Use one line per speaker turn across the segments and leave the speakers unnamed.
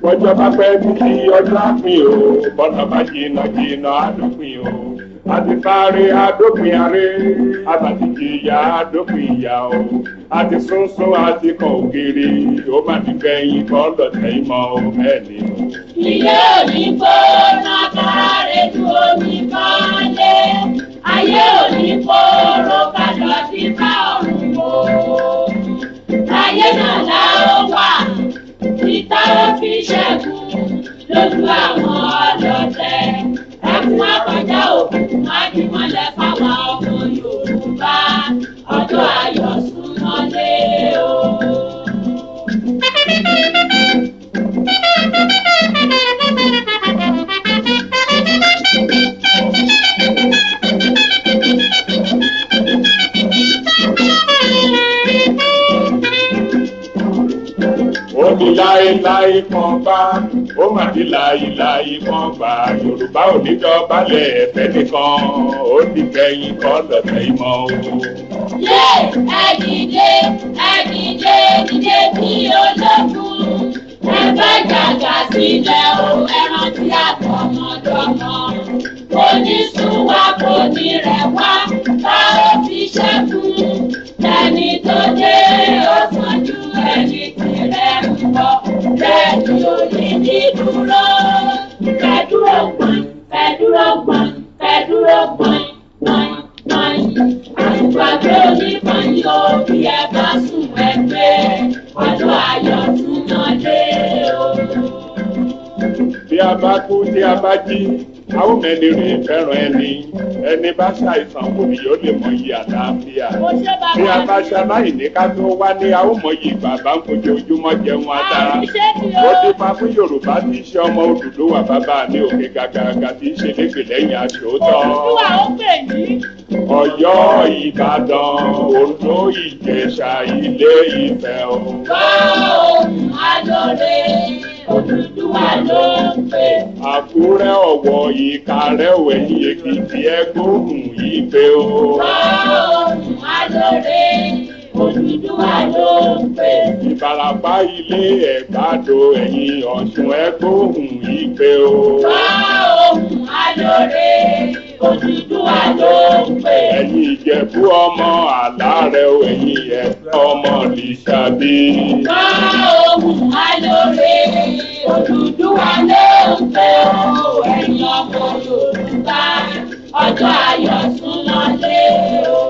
Ọjọ́ bá pẹ́ títí ọjọ́ àpín o, bọ́nà bá jìnnà jìnnà àdópin o. Àti sáré àdópin aré, àtàtìjìyà àdópin ìyà o. Àti súnsún àti kan ògiri, ó má ti gbẹ̀yìn kọ́ lọ́tẹ̀ ìmọ̀ o mẹ́ni o.
Ilé òní gbóná kárẹ́ ju omi kan lé, ayé òní kóró ká lọ sí ká ọ̀run o. Ayé náà la ó wà. Ìta ó fi ṣẹ́gun lójú àwọn ọlọ́tẹ̀. Ẹkún àkọjá òkùnkùn májìmọ́lẹ̀ fáwọn ọmọ Yorùbá. Ọjọ́ ayọ̀ súnmọ́lé o.
Ó ní láéláé kan bá, ó mà ní láéláé kan bá. Yorùbá ò ní dọ̀bálẹ̀ ẹ̀fẹ́ nìkan, ó ní gbẹ̀yìn kọ́ lọ́tẹ̀ ìmọ̀ o.
Yé ẹ̀dìdé dídé bí ológun. Ẹ bá jàgà sílẹ̀ o, ẹran tí a tọ̀ ọmọdọ́mọ. Kò ní sún wá, kò ní rẹ̀ wá, bá ó fi ṣẹ́gun. Ẹni tó dé ó sàn ju ẹni tìrẹ̀ ń bọ̀. Bẹ́ẹ̀ ni ò ní ní dúró. Kẹ́dúró gbọ̀n, kẹ́dúró gbọ̀n, kẹ́dúró gbọ̀n, gbọ̀n, gbọ̀n. Àgbàdo oníkan yóò bí ẹ bá sùn ẹgbẹ́. Ọjọ́ ayọ̀ súnmọ́lé o.
Bí a bá kú tí a bá jí, a ó mẹ́ni rí ìfẹ́ràn ẹni. Ẹni bá ṣàìsàn wò ni yóò lè mọ iyì àlàáfíà. Bí a bá ṣaláìní ká tó wá ní, a ó mọ iyì bàbá ń fojoojúmọ́ jẹun adára. Ó ti pa fún Yorùbá tí í ṣe ọmọ Odùduwà bàbá mi òkè gàgàgà tí í ṣe lẹ́gbẹ̀ẹ́ lẹ́yìn aṣòótọ́.
Odùduwà ó pè yín.
Ọ̀yọ́, Ìbàdàn, Oǹdó, Ìjẹ̀ṣà, Ilé Ifẹ̀ o.
Gbọ́ ohùn alóore, Odùduwà ló ń pè.
Àkúrẹ́, Ọ̀wọ̀, Ìkàrẹ́, Ẹ̀yìn Èkìtì, Ẹ̀gbóhùn, Ifẹ̀ o.
Gbọ́ ohùn alóore, Odùduwà ló ń pè.
Ìbàràpá, Ilé Ẹ̀gbádò, Ẹ̀yìn Ọ̀ṣun, Ẹ̀gbóhùn, Ifẹ̀ o.
Gbọ́ ohùn alóore, Odùduwà ló ń pè.
Ẹ̀yin Ìjẹ̀bú ọmọ Àlárẹ̀ o, ẹ̀yin Ẹ̀fẹ́ ọmọ Lísàbí.
Gbọ́ ohùn alóore, Odùduwà ló ń pè o. Ẹ̀yin ọmọ Yorùbá, ọjọ́ ayọ̀ súnmọ́lé o.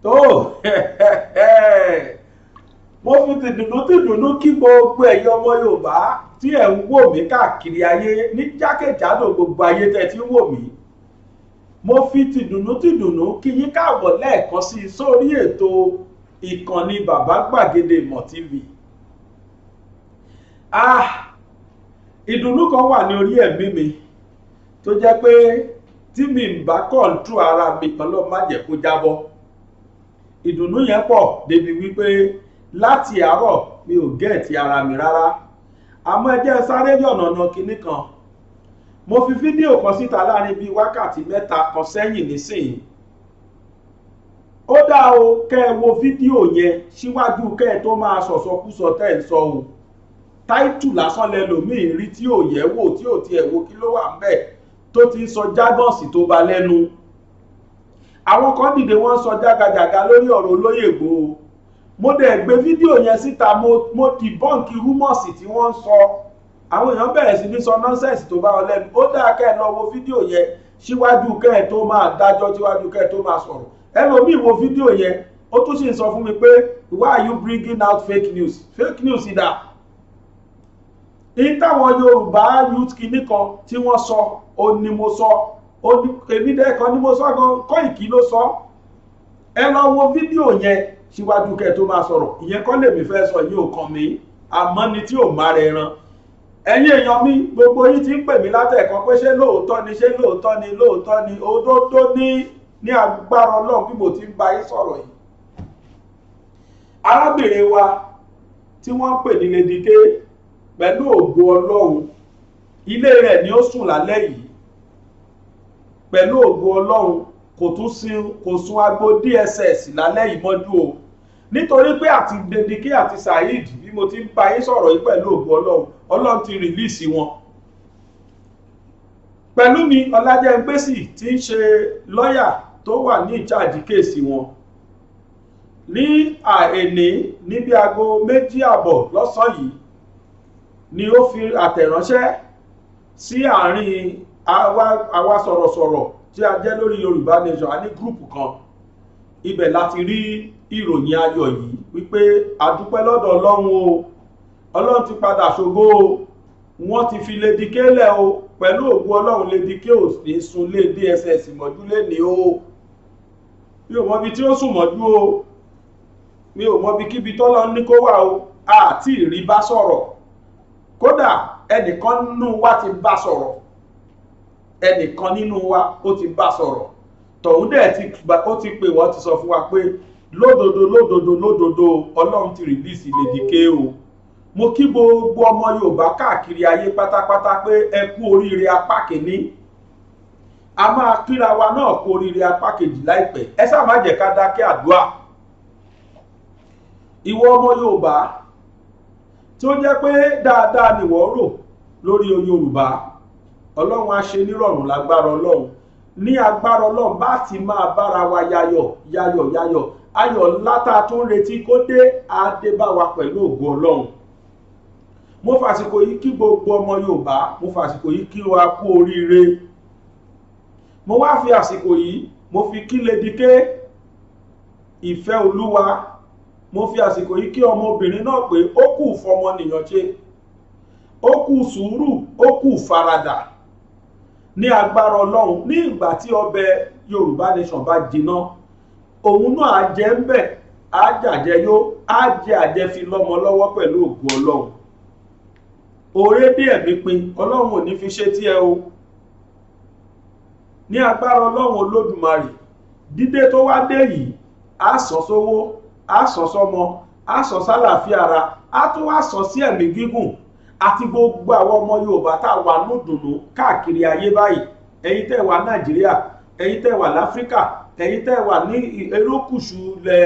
Tó mo fi tìdùnnú kí gbogbo ẹ̀yin ọmọ Yorùbá tí ẹ̀ ń wò mí káàkiri ayé ní jákèjádò gbogbo ayé tẹ́ ti ń wò mí. Mo fi tìdùnnú kí yín káàbọ̀ lẹ́ẹ̀kan sí i sórí ètò ìkànnì Bàbá Gbàgede Ìmọ̀ TV. Ìdùnnú kan wà ní orí ẹ̀mí mi tó jẹ́ pé tí mi ń bá kọ̀ǹtù ara mi Ọlọ́run má jẹ́ kó jábọ́. Ìdùnnú yẹn pọ̀ débi wípé láti àárọ̀ mi ò gẹ̀ẹ́tì ara mi rárá. Àmọ́ ẹ jẹ́ sáré yọ̀nàna kinní kan. Mo fi fídíò kan síta láàrin bíi wákàtí mẹ́ta kan sẹ́yìn nísìnyí. Ó dá o kẹ́ ẹ wo fídíò yẹn síwájú kẹ́ ẹ tó máa sọ̀sọkúsọ tẹ́ ẹ sọ o. Táìtù lásán lẹlòmíì rí tí ò yẹ̀ wò tí ò tiẹ̀ wo kí ló wà ń bẹ̀. tó ti ń sọ jágọ̀nsì tó ba lẹ́nu. Àwọn kan dìde wọ́n sọ jágajàga lórí ọ̀rọ̀ olóyè Ìgbòho. Mo dẹ̀ gbé fídíò yẹn síta, mo dìbọ́ǹkì rúmọ̀sì tí wọ́n ń sọ. Àwọn èèyàn bẹ̀rẹ̀ sí ní sọ nọ́nsẹ̀nsì tó bá wọn lẹ́nu. Ó dáa kẹ́ ẹ lọ wo fídíò yẹn síwájú kẹ́ ẹ tó máa dájọ́, síwájú kẹ́ ẹ tó máa sọ̀rọ̀. Ẹlòmíì wo fídíò yẹn ó tún sì ń sọ fún mi pé why are you bringing out fake news? Fake news ìdá. Ní táwọn Yorùbá youth kìíní kan tí wọ́n sọ ó ní mo sọ, èmi dẹ́kan ní mo sọ gan, Koiki ló sọ. Ẹ lọ wo fídíò yẹn síwájú kẹ́ ẹ tó máa sọ̀rọ̀. Ìyẹn kọ́ lèmi fẹ́ sọ, yìí ò kàn mí, àmọ́ ni tí ò má rẹ̀ ran. Ẹ̀yin èèyàn mi, gbogbo yín ti ń pè mí látẹ̀kan pé ṣé lóòótọ́ ni, ṣé lóòótọ́ ni, lóòótọ́ ni, òdodo ní agbára Ọlọ́run bí mo ti ń bá yín sọ̀rọ̀ yìí. Arábìnrin wa tí wọ́n ń pè ní Lady K, pẹ̀lú ògo Ọlọ́run, ilé rẹ̀ ni ó sùn lálẹ́ yìí. Pẹ̀lú ògo Ọlọ́run, kò sùn agbo DSS lálẹ́ yìí mọ́jú o. Nítorí pé àti Lady K àti Saheed bí mo ti ń bá yín sọ̀rọ̀ yìí pẹ̀lú ògo Ọlọ́run, Ọlọ́run ti rìlíìsì wọn. Pẹ̀lúmi Ọlájẹ́ngbésì tí ń ṣe lọ́yà tó wà ní ìcháàjì kéèsì wọn. Ní àìní níbi aago 2:30 lọ́sàn yìí ni ó fi àtẹ̀ránṣẹ́ sí àárín àwa sọ̀rọ̀sọ̀rọ̀ tí a jẹ́ lórí Yorùbá Nation, a ní gúrùpù kan. Ibẹ̀ láti rí ìròyìn ayọ̀ yìí wípé àdúpẹ́ lọ́dọ̀ Ọlọ́run o, Ọlọ́run ti padà ṣògo o, wọ́n ti fi Lady K lẹ̀ o, pẹ̀lú ògo Ọlọ́run Lady K ò ní sùn lé DSS mọ́jú lé ní o. Mi ò mọ ibi tí ó sùn mọ́jú o, mi ò mọ ibi kíbi tọ́lọ́ ní kó wà o, àti ìrí bá sọ̀rọ̀. Kódà ẹnìkan nínú wa ti bá sọ̀rọ̀, ẹnìkan nínú wa ó ti bá sọ̀rọ̀. Tọ̀hún dẹ̀ ó ti pè wọ́n ti sọ fún wa pé lódodo Ọlọ́run ti rìlíìsì Lady K o. Mo kí gbogbo ọmọ Yorùbá káàkiri ayé pátápátá pé ẹ kú oríire apá kìíní. A máa kíra wa náà kú oríire apá kejì láìpẹ́. Ẹ sáà má jẹ́ ká dákẹ́ àdúrà. Ìwọ ọmọ Yorùbá tí ó jẹ́ pé dáadáa ni wọ́n rò lórí Yorùbá, Ọlọ́run á ṣe nírọ̀rùn lágbára Ọlọ́run. Ní agbára Ọlọ́run bá ti máa bára wa yayọ̀ ayọ̀ látà tó ń retí kó dé adé bá wa pẹ̀lú ògo Ọlọ́run. Mo fàsìkò yìí kí gbogbo ọmọ Yorùbá, mo fàsìkò yìí kí wa kú oríire. Mo wá fi àsìkò yìí mo fi kí Lady K ìfẹ́ Olúwa. Mo fi àsìkò yìí kí ọmọbìnrin náà pé ó kù fọmọnìyàn ṣe, ó kù sùúrù, ó kù faradà. Ní agbára Ọlọ́run, ní ìgbà tí ọbẹ̀ Yorùbá Nation bá jiná, òun náà á jẹ ń bẹ̀, á jàjẹ yó, á jẹ àjẹfi lọ́mọ lọ́wọ́ pẹ̀lú ògo Ọlọ́run. Oore dé ẹ̀mí pin, Ọlọ́run ò ní fi ṣe tí ẹ o. Ní agbára Ọlọ́run Olódùmarè, dídé tó wá dé yìí, á sọ sówó, á sọ sọ́mọ, á sọ sálàáfíà ara, á tún wá sọ sí ẹ̀mí gígùn. Àti gbogbo àwọn ọmọ Yorùbá tá wà nùdùnú káàkiri ayé báyìí, ẹ̀yin tẹ́ wà Nàìjíríà, ẹ̀yin tẹ́ wà l'Áfíríkà, ẹ̀yin tẹ́ wà ní erékùṣù ilẹ̀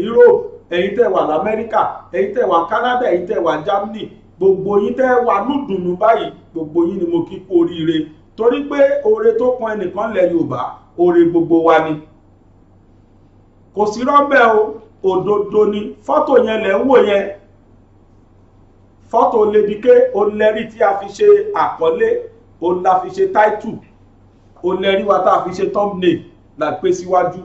Europe, ẹ̀yin tẹ́ wà l'Amẹ́ríkà, ẹ̀yin tẹ́ wà Canada, ẹ̀yin tẹ́ wà Germany, gbogbo yín tẹ́ wà nùdùnú báyìí, gbogbo yín ni mo kí kú oríire. Torí pé oore tó kan ẹnìkan lẹ̀ Yorùbá, oore gbogbo wa ni. Kò sí rọ́bẹ̀ o, òdodo ni. Fọ́tò yẹn lẹ̀ ń wò yẹn, fọ́tò Lady K olẹ́rí tí a fi ṣe àkọlé, o la fi ṣe title, olẹ́rí wa tá a fi ṣe thumbnail la pé síwájú.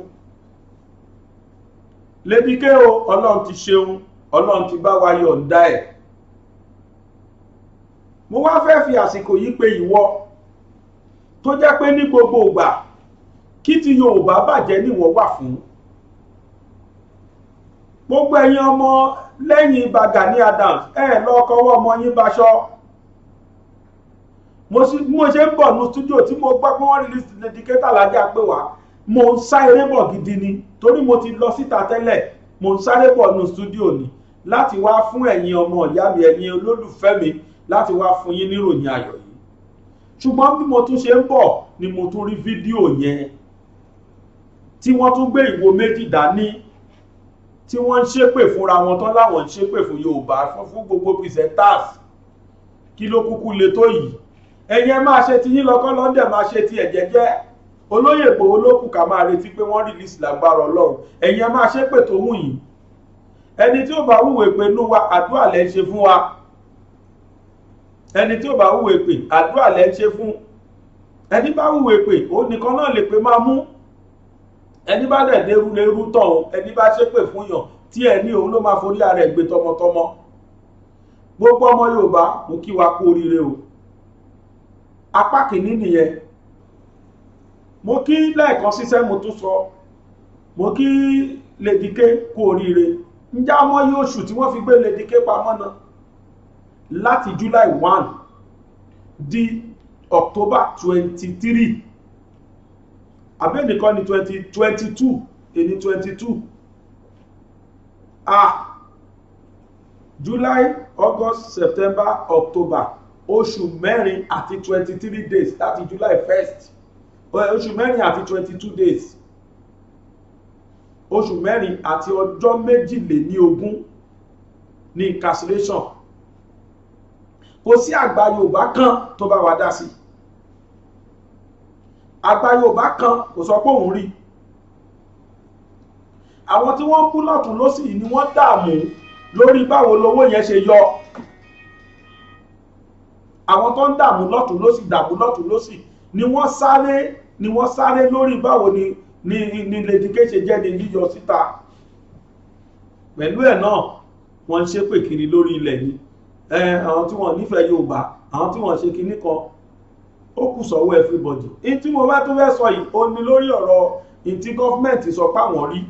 Lady K o, Ọlọ́run ti ṣeun, Ọlọ́run ti bá wa yọ̀ǹda ẹ̀. Mo wá fẹ́ fi àsìkò yìí pé ìwọ tó jẹ́ pé ní gbogbo ìgbà kí ti Yorùbá bàjẹ́ níwọ̀ wà fún. Gbogbo ẹ̀yin ọmọ lẹ́yìn Gani Adams, lọ kọwọ́ ọmọ yín baṣọ. Mo ṣe ń bọ̀ ní stúdíò tí mo gbọ́ pé wọ́n release Lady K tàlájà pé wá, mo ń sá eré bọ̀ gidi ni, torí mo ti lọ síta tẹ́lẹ̀, mo ń sáré bọ̀ ní stúdíò ni láti wá fún ẹ̀yin ọmọ ìyá mi, ẹ̀yin olólùfẹ́ mi, láti wá fún yín níròyìn ayọ̀ yìí. Ṣùgbọ́n bí mo tún ṣe ń bọ̀ ni mo tún rí fídíò yẹn tí wọ́n tún gbé ìwo méjì dání, tí wọ́n ń ṣépè fúnra wọn tán láwọn ń ṣépè fún Yorùbá, fún gbogbo presenters. Kí ló kúkú le tó yìí? ẹ̀yin ẹ máa ṣe ti yín lọ́kọ́ lọ́ndẹ̀ máa ṣe ti ẹ̀jẹ̀ jẹ́ olóyè Ìgbòho ló kù ká máa retí pé wọ́n rìlíìsì lágbára Ọlọ́run ẹ̀yin ẹ máa ṣe pè tó wù yín ẹni tí ó bá wúwo èpè nú wa àdúrà lẹ́ ń ṣe fún wa ẹni tí ó bá wúwo èpè àdúrà lẹ́ ń ṣe fún ẹni bá wúwo èpè òun nìkan náà lè pé máa mú ẹni bá dẹ̀ dérú lérú tán ẹni bá ṣépè fún yàn tí ẹ ní òun ló máa forí ara ẹ̀ gbé tọmọtọmọ gbogbo ọmọ Yorùbá mo kí wa kú oríire o apá kìíní nìyẹn mo kí lẹ́ẹ̀kan sísẹ́ mo tún sọ mo kí Lady K kú oríire ǹjẹ́ ọmọ yóò oṣù tí wọ́n fi gbé Lady K pamọ́ náà láti July 1 di October 23 abẹ́nìkan ní 2022 èní 22 July August September October oṣù mẹ́rin àti 23 days láti July 1st oṣù mẹ́rin àti 22 days oṣù mẹ́rin àti ọjọ́ méjìléníogún ní incarceration kò sí àgbà Yorùbá kan tó bá wa dá sí àgbà Yorùbá kan kò sọ pé òun rí àwọn tí wọ́n ń bú lọ́tún lósì ni wọ́n dààmú lórí báwo lowó yẹn ṣe yọ àwọn tó ń dààmú lọ́tún lósì ni wọ́n sáré lórí báwo ni Lady K ṣe jẹ́ ní yíyọ síta pẹ̀lú ẹ̀ náà wọ́n ń ṣépè kiri lórí ilẹ̀ ni àwọn tí wọ́n nífẹ̀ẹ́ Yorùbá àwọn tí wọ́n ṣe kinní kan ó kù sọ́wọ́ everybody in tí mo bá tún fẹ́ sọ yìí ó ní lórí ọ̀rọ̀ in tí gọ́fìmẹ̀ntì sọ páwọn rí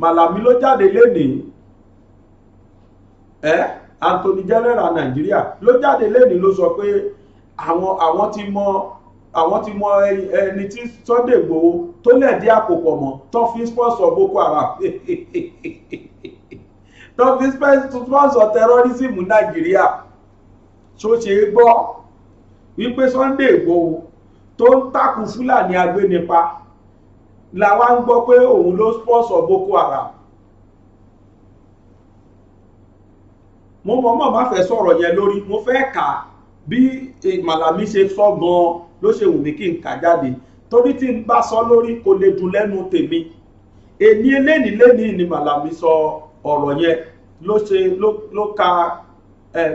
Màlàmí ló jáde lénìí Anthony General Nàìjíríà ló jáde lénìí ló sọ pé àwọn ti mọ ẹni tí Sunday Igboho tó lẹ̀dí àpòpọ̀ mọ́ tó fi sponsor Boko Haram tó fi sponsor terrorism Nàìjíríà tó ṣe é gbọ́ wípé Sunday Igboho tó ń takùn Fúlàní agbénipa làwa ń gbọ́ pé òun ló sponsor Boko Haram mo mọ̀ má fẹ́ sọ̀rọ̀ yẹn lórí mo fẹ́ kà bí Màlàmí ṣe sọ gan ló ṣe wù mí kí n kà jáde torí tí n bá sọ lórí kò lè dùn lẹ́nu tèmi èní eléni ni Màlàmí sọ ọ̀rọ̀ yẹn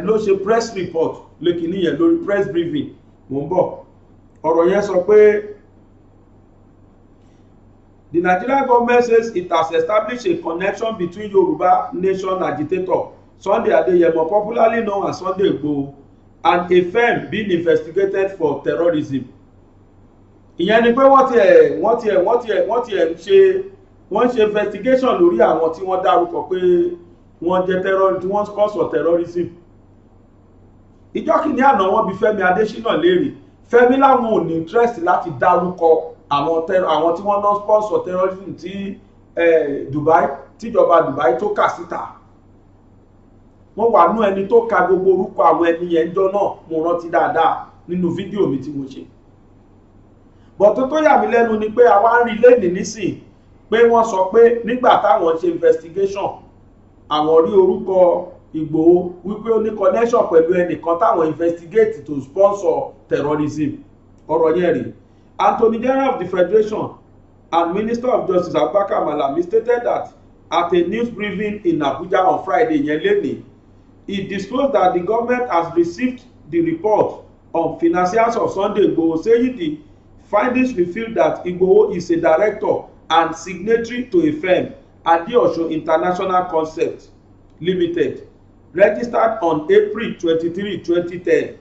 ló ṣe press report lẹ́kìní yẹn lórí press briefing mo ń bọ̀ ọ̀rọ̀ yẹn sọ pé the Nigerian government says it has established a connection between Yoruba nation agitator Sunday Adeyemo, popularly known as Sunday Igboho, and a firm being investigated for terrorism. Ìyẹn ni pé wọ́n ṣe investigation lórí àwọn tí wọ́n dárúkọ pé wọ́n jẹ́ terrorist, wọ́n sponsor terrorism. Ìjọ́ kìíní àná wọ́n bi Fẹ́mi Adésínà léèrè Fẹ́mi láwọn ò ní interest láti dárúkọ àwọn tí wọ́n náà sponsor terrorism tí tíjọba Dubai tó kà síta. Wọ́n wà nú ẹni tó ka gbogbo orúkọ àwọn ẹni yẹn jọ náà mo rántí dáadáa nínú fídíò mi tí mo ṣe. Bọ̀tún tó yà mí lẹ́nu ni pé àwa ń rí lẹ́nìí nísìn pé wọ́n sọ pé nígbà táwọn ṣe investigation àwọn rí orúkọ Ìgbòho wípé ó ní connection pẹ̀lú ẹnìkan táwọn investigate to sponsor terrorism. Ọ̀rọ̀ yẹn rí Anthony General of the Federation and Minister of Justice Abubakar Malami stated that at a news briefing in Abuja on Friday yẹn lẹ́nìí he disclosed that the government has received the report on financiers of Sunday Igboho, saying the findings reveal that Igboho is a director and signatory to a firm, Adeosun International Concept Limited, registered on April 23, 2010.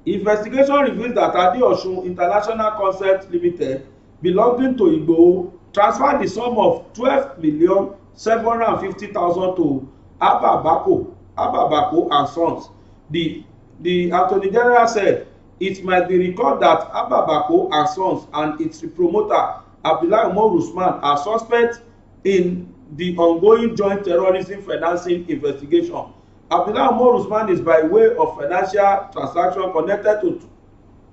Investigation reveals that Adeosun International Concept Limited, belonging to Igboho, transferred the sum of 12,750,000 to Abba Bako and Sons. The Attorney General said it might be recalled that Abba Bako and Sons and its promoter Abdullahi Umar Usman are suspects in the ongoing joint terrorism financing investigation. Abdullahi Umar Usman is by way of financial transaction connected to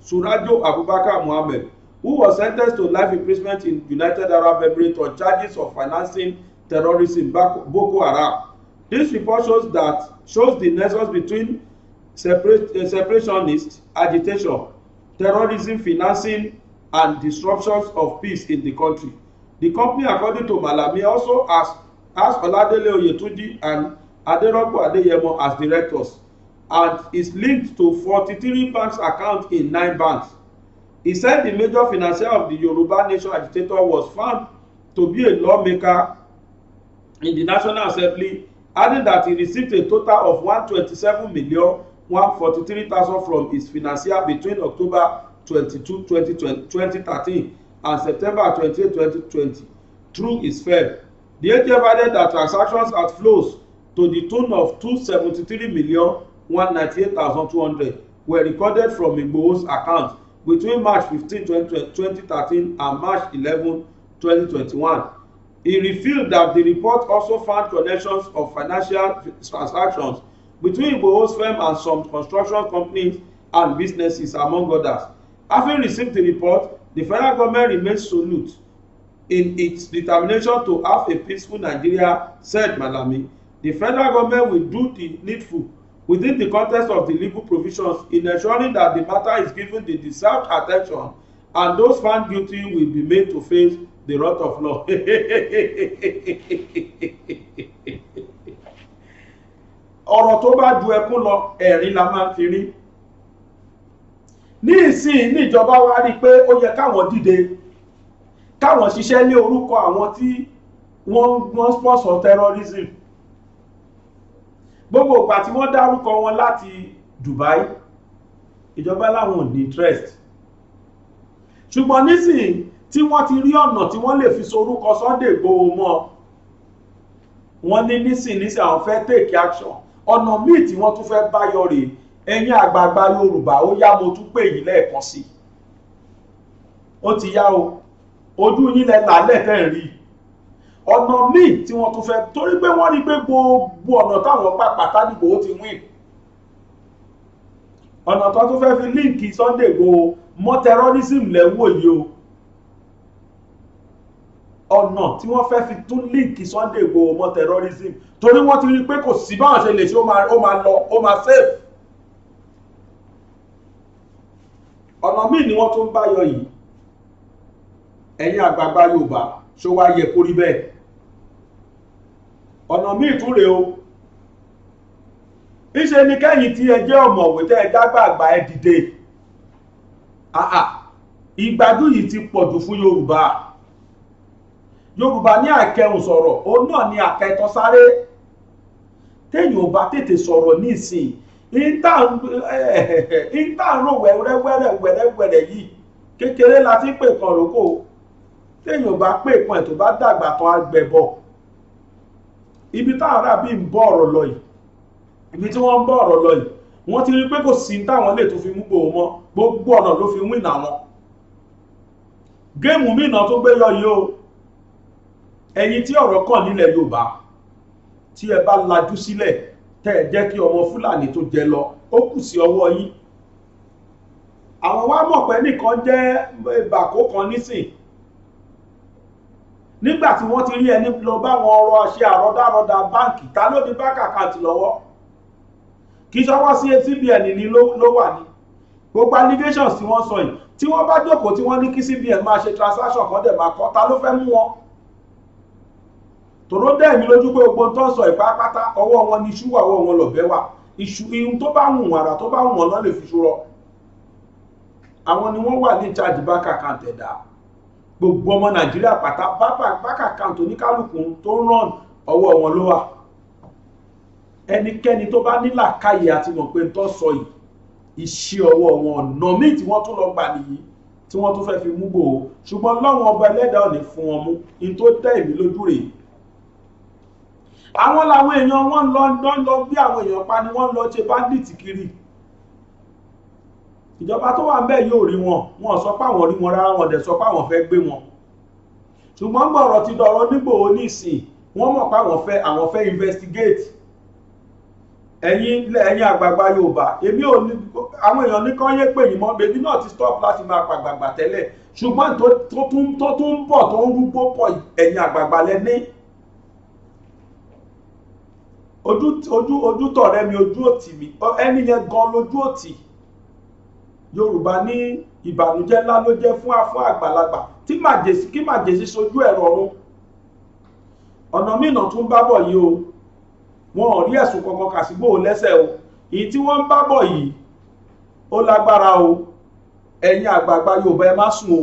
Surajo Abubakar Mohammed, who was sentenced to life imprisonment in United Arab Emirates on charges of financing terrorism Boko Haram. This report shows the nexus between separationist agitation, terrorism, financing, and disruptions of peace in the country. The company, according to Malami, also has Oladele Oyetunji and Aderopo Adeyemo as directors and is linked to 43 banks accounts in 9 banks. He said the major financier of the Yoruba Nation agitator was found to be a lawmaker in the National Assembly, adding that he received a total of 127,143,000 from his financier between October 22, 2013 and September 28, 2020 through his firm. The ATF added that transactions outflows to the tune of 273,198,200 were recorded from Igboho's account between March 15, 2013 and March 11, 2021. He revealed that the report also found connections of financial transactions between Igboho's firm and some construction companies and businesses, among others. Having received the report, the federal government remains resolute in its determination to have a peaceful Nigeria, said Malami. The federal government will do the needful within the context of the legal provisions in ensuring that the matter is given the deserved attention and those found guilty will be made to face the wrath of law. Ọ̀rọ̀ tó bá ju ẹkún lọ ẹ̀rín la máa ń fi rí. Ní ìsìn ní ìjọba wa rí pé ó yẹ káwọn dìde káwọn ṣiṣẹ́ ní orúkọ àwọn tí wọ́n sponsor terrorism. Gbogbo ìgbà tí wọ́n dárúkọ wọn láti Dubai ìjọba láwọn ò ní interest. Ṣùgbọ́n nísìn tí wọ́n ti rí ọ̀nà tí wọ́n lè fi sorúkọ Sunday Igboho mọ́ wọ́n ní nísìn àwọn fẹ́ take action. Ọ̀nà míì tí wọ́n tún fẹ́ báyọ̀ rèé. Ẹ̀yin àgbààgbà Yorùbá ó yá mo tún pè yín lẹ́ẹ̀kan sí. Ó ti yá o ojú yín lẹ lálẹ́ tẹ́ ń rí. Ọ̀nà míì tí wọ́n tún fẹ́ torí pé wọ́n rí pé gbogbo ọ̀nà táwọn pàpàtà dìbò ó ti win. Ọ̀nà tó tún fẹ́ fi líǹkì Sunday Igboho mọ́ terrorism lẹ́wọ̀ yìí o. Ọ̀nà tí wọ́n fẹ́ fi tún líǹkì Sunday Igboho mọ́ terrorism torí wọ́n ti rí pé kò sí báwọn ṣe lè ṣe ó máa safe. Ọ̀nà míì ni wọ́n tún bá yọ yìí. Ẹ̀yin àgbààgbà Yorùbá ṣó wá yẹ kó rí bẹ́ẹ̀. Ọ̀nà míì tún rèé o. Ìṣe ni kẹ́yìn tí ẹ jẹ́ ọ̀mọ̀wé tẹ́ ẹ dágbàgbà ẹ dìde. Ìgbádù yìí ti pọ̀jù fún Yorùbá. Yorùbá ní àkẹhùn sọ̀rọ̀ òun náà ní àkẹtọ́ sáré. Téèyàn ò bá tètè sọ̀rọ̀ ní ìsìn ìta ń rò wẹ́rẹ́wẹ́rẹ́ yìí kékeré la ti pè kan rókò. Téèyàn ò bá pè kan ẹ̀ tó bá dàgbà tán agbẹ̀bọ̀. Ibi táwọn arábí ń bọ̀ ọ̀rọ̀ lọ yìí ibi tí wọ́n ń bọ̀ ọ̀rọ̀ lọ yìí wọ́n ti rí pé kò sí táwọn lè tó fi mú Igboho mọ́ gbogbo ọ̀nà ló fi win àwọn. Géèmù mìíràn tó gbé yọ yìí o. Ẹ̀yin tí ọ̀rọ̀ kàn nílẹ̀ Yorùbá tí ẹ bá lajú sílẹ̀ tẹ́ ẹ jẹ́ kí ọmọ Fúlàní tó jẹ lọ ó kù sí ọwọ́ yín. Àwọn wá mọ̀ pé nìkan jẹ́ bàkó kan nísìn. Nígbà tí wọ́n ti rí ẹni lọ bá wọn ọrọ̀ ṣe àrọ́dárọ́dá báǹkì ta ló ní báǹkì àkáǹtì lọ́wọ́. Kì í ṣọwọ́ sí CBN ní ló wà ní. Gbogbo allegations tí wọ́n sọ yìí tí wọ́n bá jókòó tí wọ́n ní kí CBN máa ṣe transaction kan dẹ̀ máa kọ́ ta ló fẹ́ mú wọn. Tòró dẹ̀ mi lójú pé gbogbo tó ń sọ ìpápátá ọwọ́ wọn ní iṣu wà ọwọ́ wọn lọ̀bẹ wà. Ihun tó bá wù wọn àrà tó bá wù wọn náà lè fi ṣúrọ. Àwọn ni wọ́n wà ní charge bank account ẹ̀dá. Gbogbo ọmọ Nàìjíríà pátá bank account oníkálùkù tó ń rán ọwọ́ wọn ló wà. Ẹnikẹ́ni tó bá ní làákàyè àti mọ̀ pé tó sọ yìí iṣẹ́ ọwọ́ wọn ọ̀nà míì tí wọ́n tún lọ gbà nìyí tí wọ́n tún fẹ́ fi mú Igboho ṣùgbọ́n lọ́wọ́n ọba ẹlẹ́dàá ò ní fún wọn mú in tó tẹ́ èmi lójú rèé. Àwọn làwọn èèyàn wọ́n lọ bí àwọn èèyàn pa ni wọ́n lọ ṣe bandit kiri. Ìjọba tó wà ń bẹ̀ yóò rí wọn wọ́n sọ pé àwọn rí wọn rárá wọn dẹ̀ sọ pé àwọn fẹ́ gbé wọn. Ṣùgbọ́n gbọ̀rọ̀ ti dọ̀rọ̀ Igboho nísìn wọ́n mọ̀ pé àwọn fẹ́ investigate. Ẹ̀yin àgbààgbà Yorùbá èmi ò ní àwọn èèyàn ní kán yé pè yín mọ́ bèbí náà ti stop láti máa pàgbàgbà tẹ́lẹ̀ ṣùgbọ́n tó tún ń bọ̀ tó ń rúgbó pọ̀ ẹ̀yin àgbààgbà lẹ́ní. ojú tọ̀rẹ́ mi ojú òtì mi ẹni yẹn gan lójú òtì. Yorùbá ní ìbànújẹ́ ńlá ló jẹ́ fún àgbàlagbà kí màjèsí sojú ẹ̀rọ ọ̀run. Ọ̀nà mìíràn tún bá bọ̀ yìí o, wọn ò rí ẹ̀sùn kankan kà sí Ìgbòho lẹ́sẹ̀ o. Èyí tí wọ́n ń bá bọ̀ yìí ó lágbára o. Ẹ̀yin àgbààgbà Yorùbá ẹ má sùn o.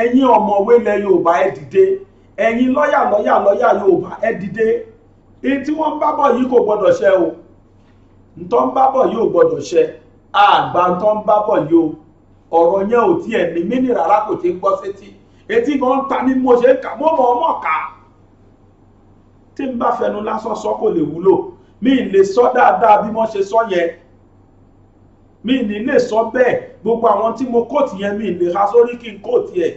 Ẹ̀yin ọ̀mọ̀wé ilẹ̀ Yorùbá ẹ dìde. Ẹ̀yin lọ́yà Yorùbá ẹ dìde. Èyí tí wọ́n ń bá bọ̀ yìí kò gbọdọ̀ ṣẹ o. Ntọ́ ń bá bọ̀ yìí ò gbọdọ̀ ṣẹ. Àgbà ntọ́ ń bá bọ̀ yìí o. Ọ̀rọ̀ yẹn ò tiẹ̀ ní mí ní rárá kò tí ń gbọ́ sétí. Etí gan ń ta ní mo ṣe ń kà mo mọ̀ ọmọ kà. Tí n bá fẹnu lásán sọ kò lè wúlò. Mi ì lè sọ dáadáa bí wọ́n ṣe sọ yẹn. Mi ì ní lè sọ bẹ́ẹ̀. Gbogbo àwọn tí mo kóòtù yẹn mi ì lè ha sórí kí n kóòtù ẹ̀.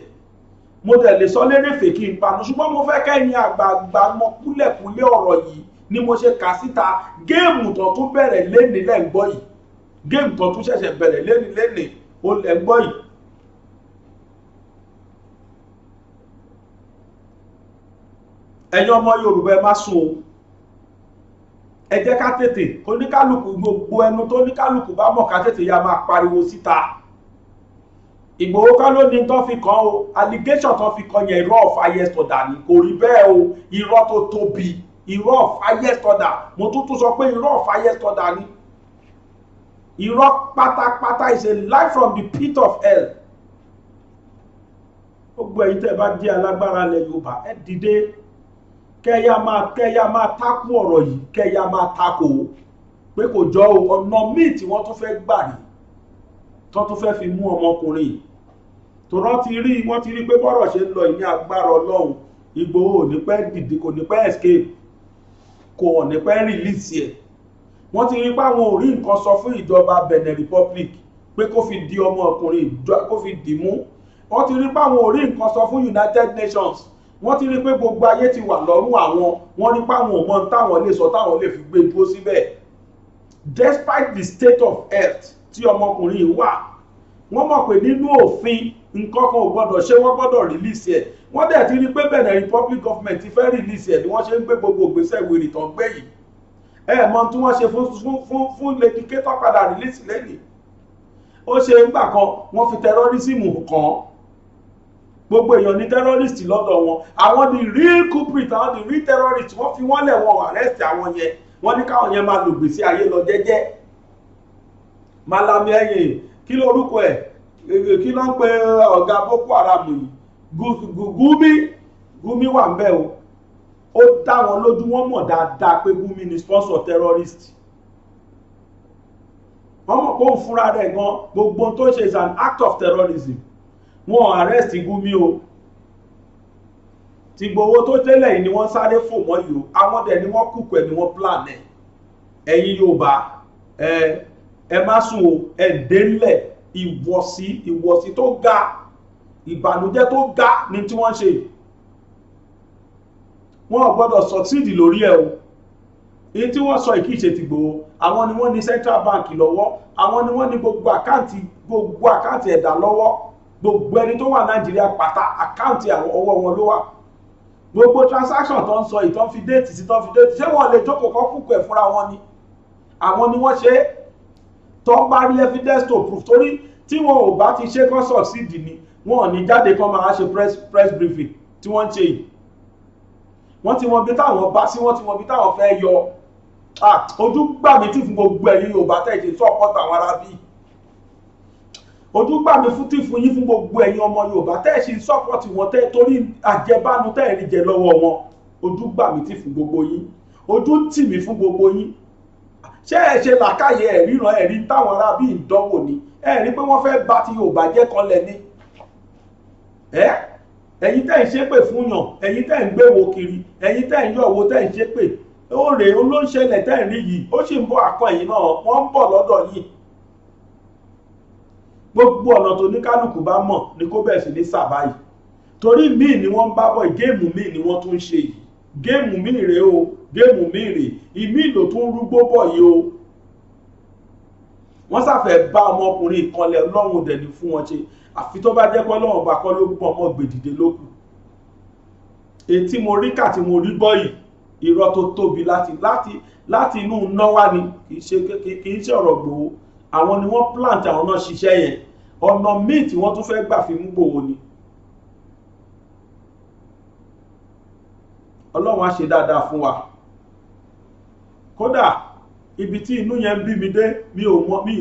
Mo dẹ̀ lè sọ lérèfé kí n panu, ṣùgbọ́n mo fẹ́ kẹ́yìn àgbààgbà mọ kúlẹ̀kúlẹ̀ ọ̀rọ̀ yìí ni mo ṣe kà síta. Géèmù tó tún bẹ̀rẹ̀ lénìí lẹ́ ń gbọ́ yìí. Géèmù tó tún ṣẹ̀ṣẹ̀ bẹ̀rẹ̀ lénìí ó lẹ́ ń gbọ́ yìí. Ẹ̀yin ọmọ Yorùbá ẹ má sùn o. Ẹ jẹ́ ká tètè oníkálùkù gbogbo ẹnu tó oníkálùkù bá mọ̀ ká tètè ya máa pariwo síta. Ìgbòho kọ́ ló ní tán fi kàn o, allegation tán fi kàn yẹn irọ́ of highest order ni, kò rí bẹ́ẹ̀ o, irọ́ tó tóbi, irọ́ of highest order, mo tún sọ pé irọ́ of highest order ni. Irọ́ pátápátá is a lie from the pit of hell. Gbogbo ẹ̀yin tẹ́ bá jẹ́ alágbára ilẹ̀ Yorùbá ẹ dìde kẹ́yà máa tákù ọ̀rọ̀ yìí, kẹ́yà máa takò pé kò jọ ọ̀nà míì tí wọ́n tún fẹ́ gbà rí tó tún fẹ́ fi mú ọmọkùnrin tó wọ́n ti rí pé bọ́rọ̀ ṣe ń lọ ní agbára Ọlọ́run. Ìgbòho ò ní pẹ́ dìde, kò ní pẹ́ escape, kò ní pẹ́ release ẹ̀. Wọ́n ti rí pé àwọn ò rí nǹkan sọ fún ìjọba Benin Republic pé kó fi di ọmọkùnrin kó fi dì mú. Wọ́n ti rí pé àwọn ò rí nǹkan sọ fún United Nations. Wọ́n ti rí pé gbogbo ayé ti wà lọ́rùn àwọn. Wọ́n rí pé àwọn ò mọ táwọn lè sọ táwọn lè fi gbé dúró síbẹ̀. Despite the state of health tí ọmọkùnrin yìí wà, wọ́n mọ̀ pé nínú òfin nǹkan kan ò gbọ́dọ̀ ṣe, wọ́n gbọ́dọ̀ release ẹ̀. Wọ́n dẹ̀ ti rí pé Benin Republic government ti fẹ́ release ẹ̀ ni wọ́n ṣe ń gbé gbogbo ìgbésẹ̀ wèrè tán gbé yìí. Ẹ mọ̀ tí wọ́n ṣe fún Lady K tó padà release lẹ́nìí. Ó ṣe ń gbà kan wọ́n fi terrorism kàn. Gbogbo èèyàn ní terrorist lọ́dọ̀ wọn. Àwọn the real culprit, àwọn the real terrorist, wọ́n fi wọ́n lẹ̀ wọ́n arrest àwọn yẹn. Wọ́n ní káwọn yẹn máa lò gbèsè ayé lọ jẹ́jẹ́. Malami ẹ̀yìn kí lórúkọ ẹ̀ kí ló ń pe ọ̀gá Boko Haram yìí Gumi wà ń bẹ̀ o. Ó dá wọn lójú, wọ́n mọ̀ dáadáa pé Gumi ni sponsor terrorist. Wọ́n mọ̀ pé òun fúnra rẹ̀ gan gbogbo tó ṣe is an act of terrorism. Wọ́n arrest Gumi o. Ti Ìgbòho tó tẹ́lẹ̀ yìí ni wọ́n sáré fò mọ́ yìí o. Àwọn dẹ̀ ni wọ́n kúkú ẹ̀ ni wọ́n plan ẹ̀. Ẹ̀yin Yorùbá ẹ má sùn o, ẹ délẹ̀ ìwọ̀sí tó ga, ìbànújẹ́ tó ga ní tí wọ́n ṣe. Wọ́n ò gbọ́dọ̀ succeed lórí ẹ̀ o. Èyí tí wọ́n sọ ìkíṣe ti Ìgbòho, àwọn ni wọ́n ní Central Bank lọ́wọ́, àwọn ni wọ́n ní gbogbo àkáǹtì ẹ̀dá lọ́wọ́. Gbogbo ẹni tó wà Nàìjíríà pátá àkáǹtì àwọn ọwọ́ wọn ló wà. Gbogbo transaction tó ń sọ ìtàn fi déètì sí tán fi déètì, ṣé wọ́n lè jókòó kọ́ kúkú ẹ̀ fúnra wọn ni? Àwọn ni wọ́n ṣe é. Tó bá rí evidence to prove, torí tí wọn ò bá ti ṣe kán succeed ni wọn ò ní jáde kán máa ṣe press briefing tí wọ́n ń ṣe yìí. Wọ́n ti mọ bí táwọn bá sí, wọ́n ti mọ bí táwọn fẹ́ yọ. Ojú gbà mí tí fún gbogbo ẹ̀yin Yorùbá tẹ̀ ṣe support àwọn arábí. Ojú gbà mí fún tí fún yín fún gbogbo ẹ̀yin ọmọ Yorùbá tẹ̀ ṣe support wọn tẹ̀ torí àjẹbánu tẹ̀ rí jẹ lọ́wọ́ wọn. Ojú gbà mí tí fún gbogbo yín. Ojú tì mí fún gbogbo yín. Ṣé ẹ ṣe làákàyè ẹ̀ríran ẹ̀rí táwọn arábí ìdánwò ni? Ẹ̀rí pé wọ́n fẹ́ bá ti Yorùbá jẹ́ kanlẹ̀ ni. Ẹ̀yin tẹ́ ń ṣépè fún yàn, ẹ̀yin tẹ́ ń gbéwò kiri, ẹ̀yin tẹ́ ń yọ̀wò tẹ́ ń ṣépè. Ó rèé olóńṣẹlẹ̀ tẹ́ ń rí yìí, ó sì ń bọ̀ àkọ́ ẹ̀yin náà, wọ́n ń bọ̀ lọ́dọ̀ yìí. Gbogbo ọ̀nà tó ní kálukú bá mọ̀ ni kó bẹ̀rẹ̀ sí ní sàbáyì. Torí míì ni wọ́n ń bá bọ̀, géèmù míì ni wọ́n tún ń ṣe yìí. Géèmù míì rèé o, géèmù míì rèé, ìmí ló tún rúgbó bọ̀ yìí o. Wọ́n sàfẹ́ bá ọmọkùnrin ìkànlẹ̀ Ọlọ́run dẹ̀ ní fún wọn ṣe, àfi tó bá jẹ́ pé Ọlọ́run bá kọ́ ló pọ̀ mọ́ gbèdìde lókù. Ètí mo rí kà tí mo rí gbọ́ yìí irọ́ tó tóbi láti inú náwá ni, kì í ṣe ọ̀rọ̀ Ìgbòho. Àwọn ni wọ́n plant, àwọn náà ṣiṣẹ́ yẹn. Ọ̀nà míì tí wọ́n tún fẹ́ gbà fi mú Ìgbòho ni. Ọlọ́run á ṣe dáadáa fún wa. Kódà ibi tí inú yẹn ń bí mi dé, mi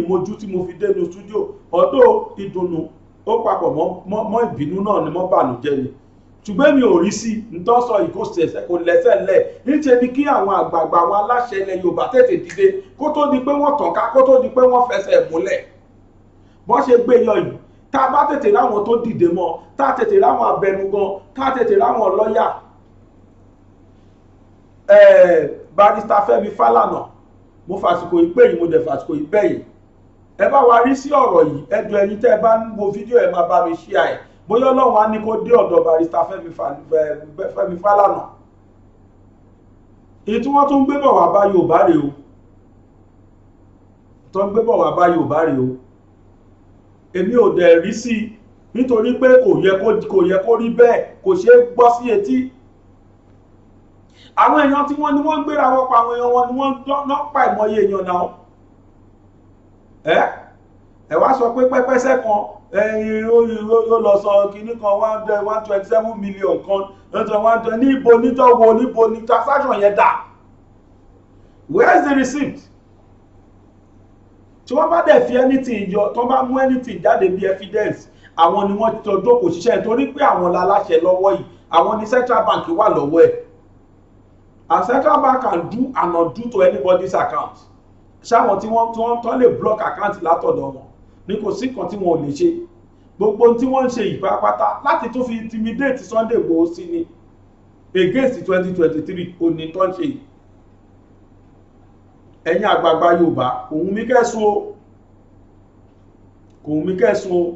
ìmojú tí mo fi dé ní studio, ọ̀dọ̀ ìdùnnú ó papọ̀ mọ́ ìbínú náà ni mọ́ bànújẹ́ ni. Ṣùgbọ́n mi ò rí sí ntọ́ sọ ìkóṣẹ̀ṣẹ̀ kò lẹ́sẹ̀ lẹ̀. Níṣẹ́ ni kí àwọn àgbààgbà àwọn aláṣẹ ilẹ̀ Yorùbá tètè dìde kó tó di pé wọ́n tàn ká, kó tó di pé wọ́n fẹsẹ̀ múlẹ̀. Bọ́n ṣe gbé yọ yìí, tá a bá tètè láwọn tó dìde mọ́, tá a tètè láwọn abẹnugan, tá a tètè láwọn lọ́yà. Barrister Fẹ́mi Fálànà, mo fàsìkò ìpè yìí, mo dẹ̀ fàsìkò ìbẹ̀ yìí. Ẹ bá wa rí sí ọ̀rọ̀ yìí, ẹjọ́ ẹ̀yin tẹ́ ẹ bá ń wo fídíò ẹ máa bá mi share ẹ̀. Bóyá Ọlọ́run á ní kó dé ọ̀dọ̀ Barrister Fẹ́mi Fálànà. Èyí tí wọ́n tún gbé bọ̀ wá bá Yorùbá rèé o. Tó ń gbé bọ̀ wá bá Yorùbá rèé o. Èmi ò dẹ̀ rí sí nítorí pé kò yẹ kó rí bẹ́ẹ̀, kò ṣeé gbọ́ sí etí. Àwọn èèyàn tí wọ́n ní wọ́n ń gbéra wọn pa, àwọn èèyàn wọn ni wọ́n ná pa ìmọ̀ye èèyàn náà. Ẹ wá sọ pé pẹ́pẹ́sẹ́ kan ó lọ sọ kìíní kan 127 million kan níbo ní transaction yẹn dà. Where is the receipt? Tí wọ́n bá dẹ̀ fi anything yọ, tí wọ́n bá mú anything jáde bí evidence, àwọn ni wọ́n tó jókòó ṣiṣẹ́ torí pé àwọn láláṣẹ lọ́wọ́ yìí, àwọn ni Central Bank wà lọ́wọ́ ẹ̀. And Central Bank can do and not do to anybody's account. Ṣáwọn tí wọ́n tán lè block account látọ̀dọ̀ wọn ní kò sí kan tí wọn ò lè ṣe. Gbogbo tí wọ́n ń ṣe ìpápátá láti tó fi intimidate Sunday Igboho sí ni against 2023 òní tó ń ṣe yìí. Ẹ̀yin àgbààgbà Yorùbá, òun mi kẹ́sùn o, kò mi kẹ́sùn o.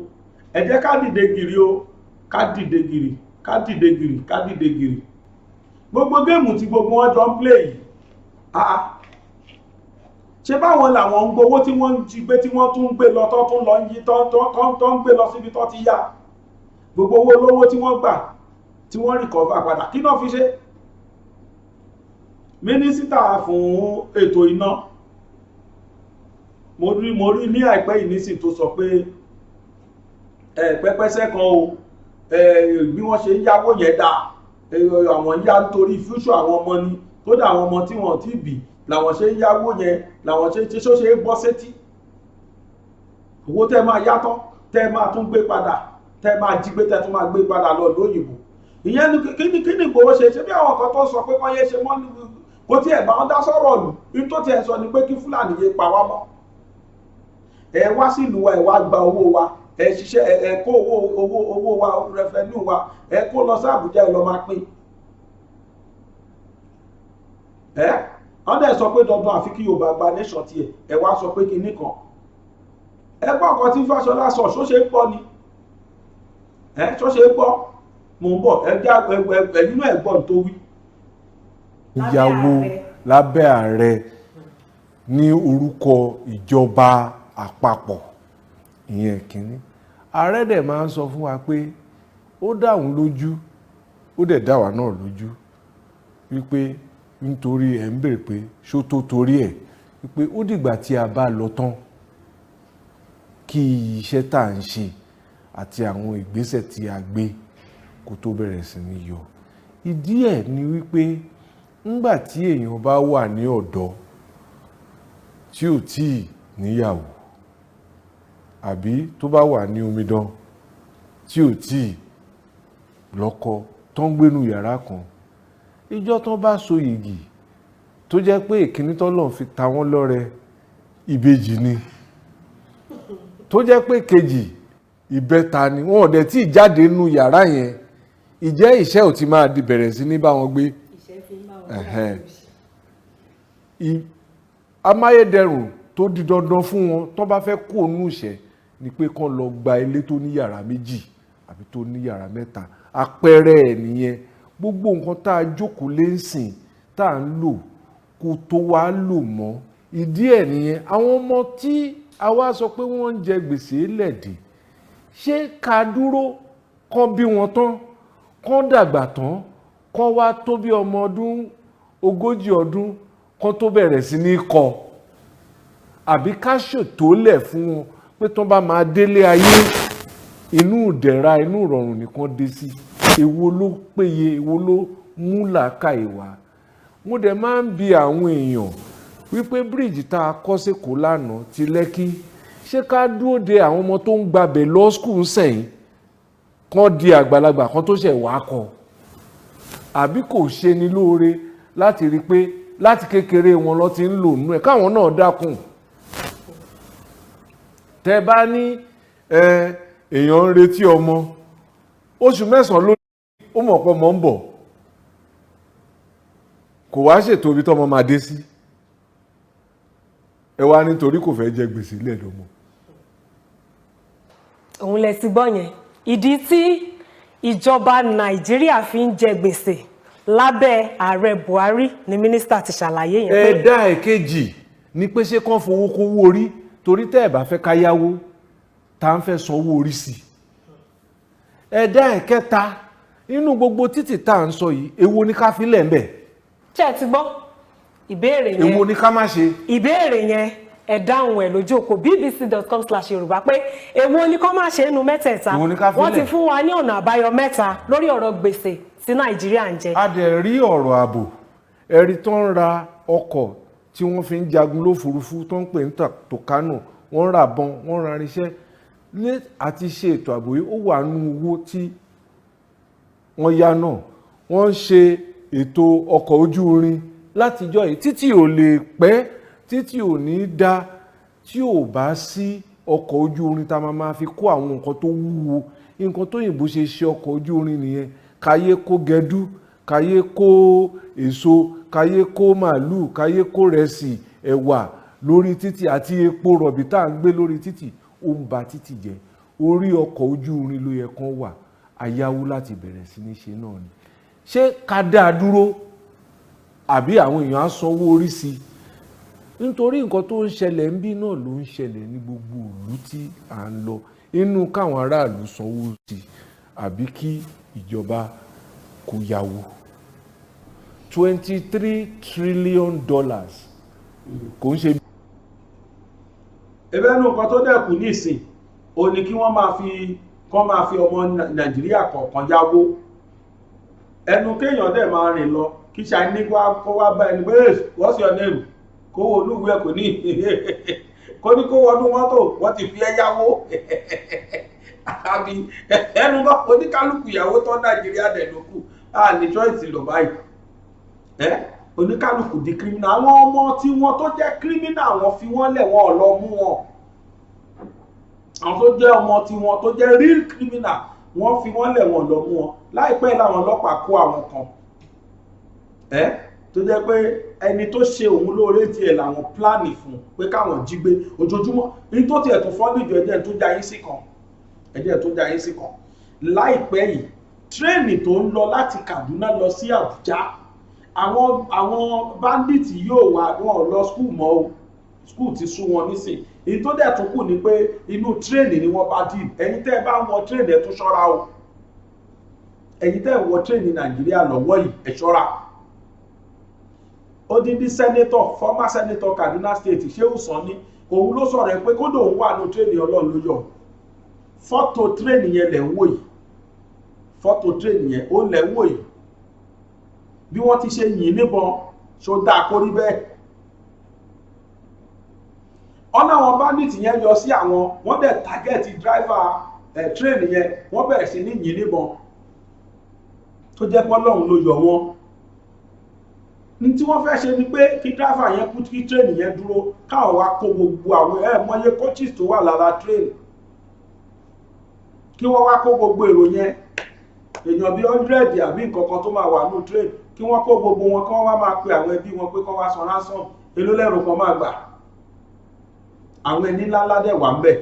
Ẹ jẹ́ ká dìde gìrì o, ká dìde gìrì, ká dìde gìrì, ká dìde gìrì. Gbogbo géèmù tí gbogbo wọn jọ ń play yìí, ṣé báwọn làwọn ń gbowó tí wọ́n ń jí gbé tí wọ́n tún ń gbé lọ tó tún lọ ń yí tó ń gbé lọ síbi tó ti yá. Gbogbo owó olówó tí wọ́n gbà tí wọ́n recover padà, kí náà fi ṣe? Mínísítà fún ètò iná, mo rí ní àìpẹ́ yìí nísìn tó sọ pé pẹ́pẹ́sẹ́ kan o, bí wọ́n ṣe ń yáwó yẹn dá, àwọn yá nítorí future àwọn ọmọ ni, kódà àwọn ọmọ tí wọ́n ti bí làwọn ṣe ń yáwó yẹn, làwọn ṣe é bọ́ sétí. Owó tẹ́ máa yátọ́, tẹ́ máa tún gbé padà, tẹ́ máa jí gbé, tẹ́ tún máa gbé padà lọ lóyìnbó. Ìyẹn ni kí ni Ìgbòho ṣe bí àwọn kan tó sọ pé wọ́n yé ṣe mọ́ kó tí ẹ̀ bá wọn dá sọ̀rọ̀ lù, ní tó ti ẹ̀ sọ ni pé kí Fúlàní yé pa wá mọ́. Ẹ wá sí ìlú wa, ẹ wá gba owó wa, ẹ ṣiṣẹ́, ẹ kó owó wa, revenue wa, ẹ kó lọ sí Àbújá, ẹ lọ máa pín. Wọ́n dẹ̀ sọ pé dandan àfi kí Yorùbá gba nation tiẹ̀, ẹ wá sọ pé kinní kan. Ẹ gbọ́ ọkọ̀ tí Fáṣọlá sọ, ṣó ṣe é gbọ́ ni? Ṣó ṣe é gbọ́? Mò ń bọ̀, nínú ẹ̀gbọ́n tó wí.
Ìyàwó lábẹ́ ààrẹ ní orúkọ ìjọba àpapọ̀, ìyẹn kìíní. Ààrẹ dẹ̀ máa ń sọ fún wa pé ó dá òun lójú, ó dẹ̀ dá wa náà lójú wípé nítorí ẹ̀ ń bèrè pé ṣó tó torí ẹ̀ wípé ó dìgbà tí a bá lọ tán kí iṣẹ́ tá à ń ṣe àti àwọn ìgbésẹ̀ tí a gbé kó tó bẹ̀rẹ̀ sí ní yọ. Ìdí ẹ̀ ni wípé ńgbà tí èèyàn bá wà ní ọ̀dọ́ tí ò tíì níyàwó àbí tó bá wà ní omidan tí ò tíì lọ́kọ tó ń gbénu yàrá kan, ìjọ tó bá so yìgì tó jẹ́ pé ìkíní tọ́lọ́run fi ta wọ́n lọ́rẹ ìbejì ni, tó jẹ́ pé kejì ìbẹ́ta ni, wọn ò dẹ̀ tí jáde nínú yàrá yẹn, ìjẹ́ ìṣẹ́ ò ti máa di bẹ̀rẹ̀ sí ní bá wọn gbé. Amáyédẹrùn tó di dandan fún wọn tó bá fẹ́ kó nú ìṣẹ́ ni pé kán lọ gba ilé tó ní yàrá méjì àbí tó ní yàrá mẹ́ta. Àpẹẹrẹ ẹ̀ nìyẹn. Gbogbo nǹkan tá a jókòó lé ń sìn tá à ń lò kó tó wá lò mọ́. Ìdí ẹ̀ nìyẹn. Àwọn ọmọ tí a wá sọ pé wọ́n ń jẹ gbèsè lẹ̀dí, ṣé ká dúró kán bí wọn tán, kán dàgbà tán, kán wá tó bí ọmọ ọdún ogójì ọdún kan tó bẹ̀rẹ̀ sí ní kọ àbí ká ṣètò lẹ̀ fún wọn pé tó bá máa délé ayé inú ìdẹ̀ra inú ìrọ̀rùn nìkan dé sí èwo ló péye èwo ló mú làákàyè wá. mo dẹ̀ máa ń bi àwọn èèyàn wípé bíríìjì tá a kọ́ sẹ́kọ̀ọ́ lánàá ti Lẹ́kí ṣé ká dúró de àwọn ọmọ tó ń gbabẹ̀ lọ skul sẹ́yìn kan di àgbàlagbà kan tó ṣẹ̀ wá kọ́ àbí kò ṣe ni lóore láti rí i pé láti kékeré wọn lọ ti ń lò nú ẹ̀ káwọn náà dákun. tẹ́ bá ní èèyàn ń retí ọmọ oṣù mẹ́sàn-án ló ó mọ̀ pé ọmọ ń bọ̀ kò wá ṣètò ibi tọ́mọ máa dé sí ẹ wá nítorí kò fẹ́ jẹ gbèsè lẹ́ẹ̀dọ́mọ.
òun lẹ ti gbọ́ yẹn ìdí tí ìjọba Nàìjíríà fi ń jẹ gbèsè lábẹ́ ààrẹ Buhari ni mínísítà ti ṣàlàyé yẹn.
ẹ̀dá ẹ̀kejì ni pé ṣé kán fowó kówó orí torí tẹ́ ẹ̀ bá fẹ́ ká yáwó tá à ń fẹ́ sanwó orí sí i. ẹ̀dá ẹ̀kẹta nínú gbogbo títì tá à ń sọ yìí èwo ni ká fi lẹ̀ ń bẹ̀.
ṣé ẹ ti gbọ́ ìbéèrè yẹn
èwo ni ká má ṣe.
ìbéèrè yẹn ẹ dáhùn ẹ lójú òpó bbc.com/yorùbá pé èwo ni kó má ṣe nínú mẹ́tẹ̀ẹ̀ta wọ́n ti fún wa ní ọ̀nà àbáyọ mẹ́ta lórí ọ̀rọ̀ gbèsè tí Nàìjíríà ń jẹ.
a dẹ̀ rí ọ̀rọ̀ ààbò ẹ̀rí tó ń ra ọkọ̀ tí wọ́n fi ń jagun lófurufú tó ń pè ní tòkánù wọ́n ra bọn wọ́n ra irinṣẹ́ lé àti ṣe ètò ààbò yìí ó wà nínú owó tí wọ́n yá náà wọ́n ń ṣe ètò ọkọ̀ ojú irin látijọ́ yìí títí ò lè pẹ́ títí ò ní dá tí ò bá sí ọkọ̀ ojú irin tá a máa fi kó àwọn nǹkan tó wúwo nǹkan tó yìnbó ṣe ọkọ̀ ojú irin nìyẹn káyé kó gẹdú káyé kó èso káyé kó màálù káyé kó rẹsì ẹ̀wà lórí títì àti epo rọ̀bì tá à ń gbé lórí títì ó ń ba títì jẹ́ orí ọkọ̀ ojú irin ló yẹ kán wà àyáwó láti bẹ̀rẹ̀ sí ní ṣe náà ni ṣé ká dá a dúró àbí àwọn èèyàn á sanwó orí sí i nítorí nǹkan tó ń ṣẹlẹ̀ ń bí náà ló ń ṣẹlẹ̀ ní gbogbo ìlú tí à ń lọ inú káwọn aráàlú sanwó sí i àbí kí ìjọba kó yáwó $23 trillion kò ń ṣe.
ẹbẹ́ nù kan tó dẹ̀kù nísìn ó ní kí wọ́n máa fi ọmọ Nàìjíríà kọ̀ọ̀kan yáwó ẹnu kéèyàn dẹ̀ máa rìn lọ kí ṣàìní kó wá bá ẹni pé what's your name kó wo olúwẹ̀ kò ní kó ní kó wọnú mọ́tò wọ́n ti fi ẹ́ yáwó àbí ẹnu bá oníkálukú ìyàwó tó Nàìjíríà dẹ̀ ló kù á ní choice lọ báyìí oníkálukú di criminal àwọn ọmọ tí wọ́n tó jẹ́ criminal wọ́n fi wọ́n lẹ̀ wọ́n lọ mú wọn àwọn tó jẹ́ ọmọ tí wọ́n tó jẹ́ real criminal wọ́n fi wọ́n lẹ̀ wọ́n lọ mú wọn láìpẹ́ láwọn ọlọ́pàá kó àwọn kan tó jẹ́ pé ẹni tó ṣe òun lóore tiẹ̀ làwọn pláàni fún pé káwọn jí gbé ojoojúmọ́ ní tó tiẹ̀ tó fọ́ níjọ ẹ̀jẹ̀ tó já yín sí kan láìpẹ́ yìí tírẹ́ẹ̀nì tó ń lọ láti Kaduna lọ sí Àbújá àwọn bandits yóò wá wọn lọ skul mọ́ o skul ti sú wọn nísìn èyí tó dẹ̀ tún kù ni pé inú tírẹ́ẹ̀nì ni wọ́n bá dì ẹ̀yin tẹ́ ẹ bá wọ tírẹ́ẹ̀nì ẹ̀ tún ṣọ́ra o ẹ̀yin tẹ́ ẹ wọ tírẹ́ẹ̀nì Nàìjíríà lọ́wọ́ yìí ẹ̀ ṣọ́ra odindi sẹ́nétọ̀ former sẹ́nétọ̀ Kaduna State Shehu Sani òun ló sọ̀rọ̀ ẹ pé kódò òun wà ní tírẹ́ẹ̀nì Ọlọ́run ló yọ fọ́tò tírẹ́ẹ̀nì yẹn lẹ̀ ń wò yìí fọ́tò tírẹ́ẹ̀nì yẹn ó lẹ̀ ń wò yìí bí wọ́n ti ṣe yìn níbọn ṣó dáa kó rí bẹ́ẹ̀ ọ̀nà àwọn bandit yẹn yọ sí àwọn wọ́n dẹ̀ tágẹ́ẹ̀tì driver tírẹ́ẹ̀nì yẹn wọ́n bẹ̀rẹ̀ sí ní yìn níbọn tó jẹ́ pé Ọlọ́run ló yọ wọ́n ní tí wọ́n fẹ́ ṣe ni pé kí driver yẹn kú kí tírẹ́ẹ̀nì yẹn dúró káwọn wá kó gbogbo àwọn mọye coaches tó wà lára tírẹ́ẹ̀nì kí wọ́n wá kó gbogbo èrò yẹn èèyàn bíi 100 àbí nǹkan kan tó máa wà nù tírẹ́ẹ̀nì kí wọ́n kó gbogbo wọn kí wọ́n wá máa pe àwọn ẹbí wọn pé kí wọ́n wá san ransom èló lẹ́rù kan máa gbà àwọn ẹni ńláńlá dẹ̀ wà ń bẹ̀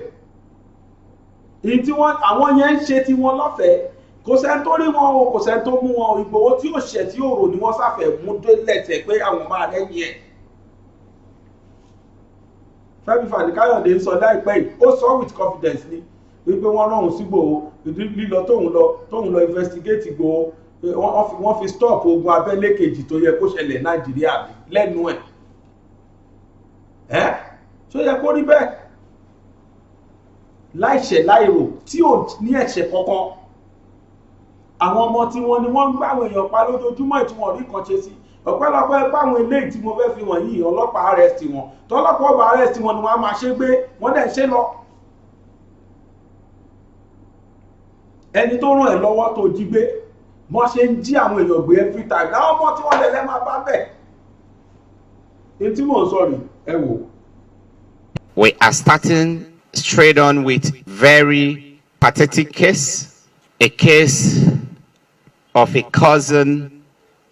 èyí tí àwọn yẹn ń ṣe tí wọ́n lọ́fẹ̀ẹ́ kò sẹ́ni tó rí wọn o kò sẹ́ni tó mú wọn Ìgbòho tí ò ṣẹ̀ tí ò rò ní wọ́n sáfẹ́ mú délẹ̀tẹ̀ pé àwọn máa lẹ́yìn ẹ̀ Fẹ́mi Fani-Káyọ̀dé ń sọ láìpẹ́ yìí ó sọ with confidence ni wípé wọ́n rọrùn sí Ìgbòho lílọ tóun lọ investigate Ìgbòho wọ́n fi stop ogun abẹ́lé kejì tó yẹ kó ṣẹlẹ̀ Nàìjíríà lẹ́nu ẹ̀ tó yẹ kó rí bẹ́ẹ̀ láìṣẹ̀ láìrò tí ò ní ẹ̀ṣẹ̀ kankan. Àwọn ọmọ tí wọ́n ní wọ́n ń gbáwọn èèyàn pa lójoojúmọ́ tí wọ́n rí kan ṣe sí ọ̀pẹ́lọpẹ́ báwọn eléyìí tí mo fẹ́ fi wọ̀n yìí ọlọ́pàá arrest wọn tọ́lọ́pàá ọba arrest wọn ni wọ́n á máa ṣe gbé wọ́n dẹ̀ ṣe lọ. Ẹni tó ràn ẹ́ lọ́wọ́ tó jí gbé wọ́n ṣe ń jí àwọn èèyàn gbé every time láwọn ọmọ tí wọ́n lẹ̀ máa bá bẹ̀. Ní tí mò ń sọ rí ẹ wò.
We are starting straight on with very pathetic case, a case of a cousin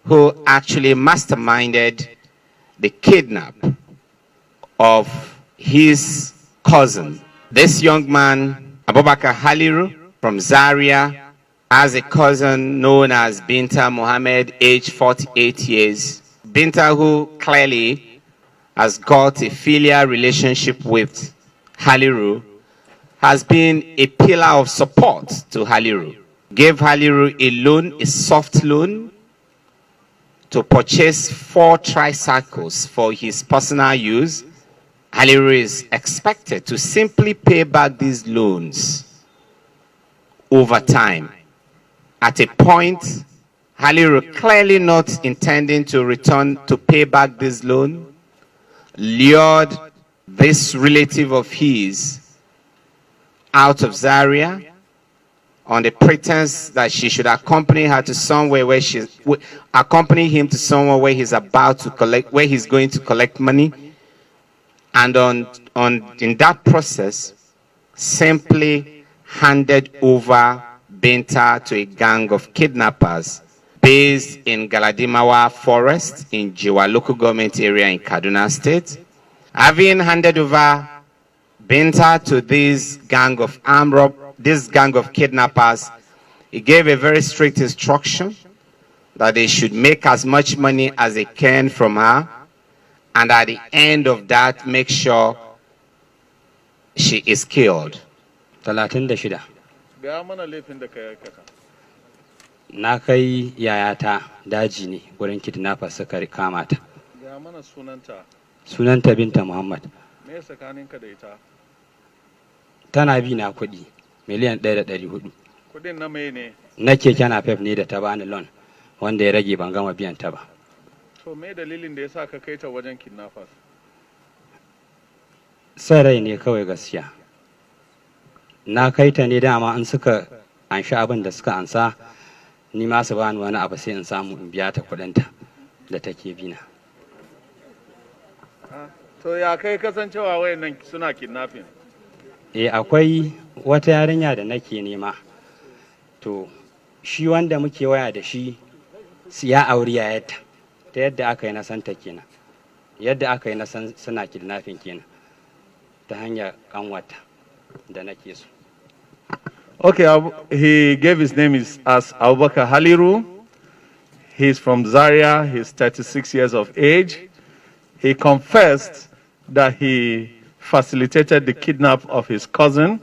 who actually masterminded the kidnap of his cousin. This young man, Abubakar Haliru from Zaria, has a cousin known as Binta Mohammed, age 48 years. Binta, who clearly has got a filial relationship with Haliru, has been a pillar of support to Haliru. Gave Haliru a loan, a soft loan, to purchase 4 tricycles for his personal use. Haliru is expected to simply pay back these loans over time. At a point, Haliru, clearly not intending to return to pay back this loan, lured this relative of his out of Zaria on the pretense that she should accompany her to somewhere where accompany him to somewhere where he's about to collect, where he's going to collect money, and in that process simply handed over Binta to a gang of kidnappers based in Galadimawa Forest in Jiwa local government area in Kaduna State. Having handed over Binta to this gang of kidnappers, he gave a very strict instruction that they should make as much money as they can from her, and at the end of that, make sure she is killed.
Na kai yayata daji ne gurin kidnapper suka kama ta.
Ga mana sunanta.
Sunanta Binta Muhammad.
Me tsakaninka da ita?
Tana bi na kuɗi miliyan 1.4.
Kuɗin na me ne?
Na keke napep ne da ta bani loan wanda ya rage ban gama biyan ta ba.
To me dalilin da yasa ka kai ta wajen kidnappers?
Sai rai ne kawai gaskiya. Na kai ta ne dama in suka anshi abin da suka ansa ni ma su bani wani abu sai in samu in biya ta kuɗinta da take bina.
To ya kai kasancewa wayannan suna kidnapping?
Akwai wata yarinya da nake nema. To shi wanda muke waya da shi ya auri yayarta. Ta yadda aka yi na santa kenan. Yadda aka yi na san suna kidnapping kenan. Ta hanyar kanwata da nake so.
Okay, he gave his name as Abubakar Haliru. He's from Zaria. He's 36 years of age. He confessed that he facilitated the kidnap of his cousin,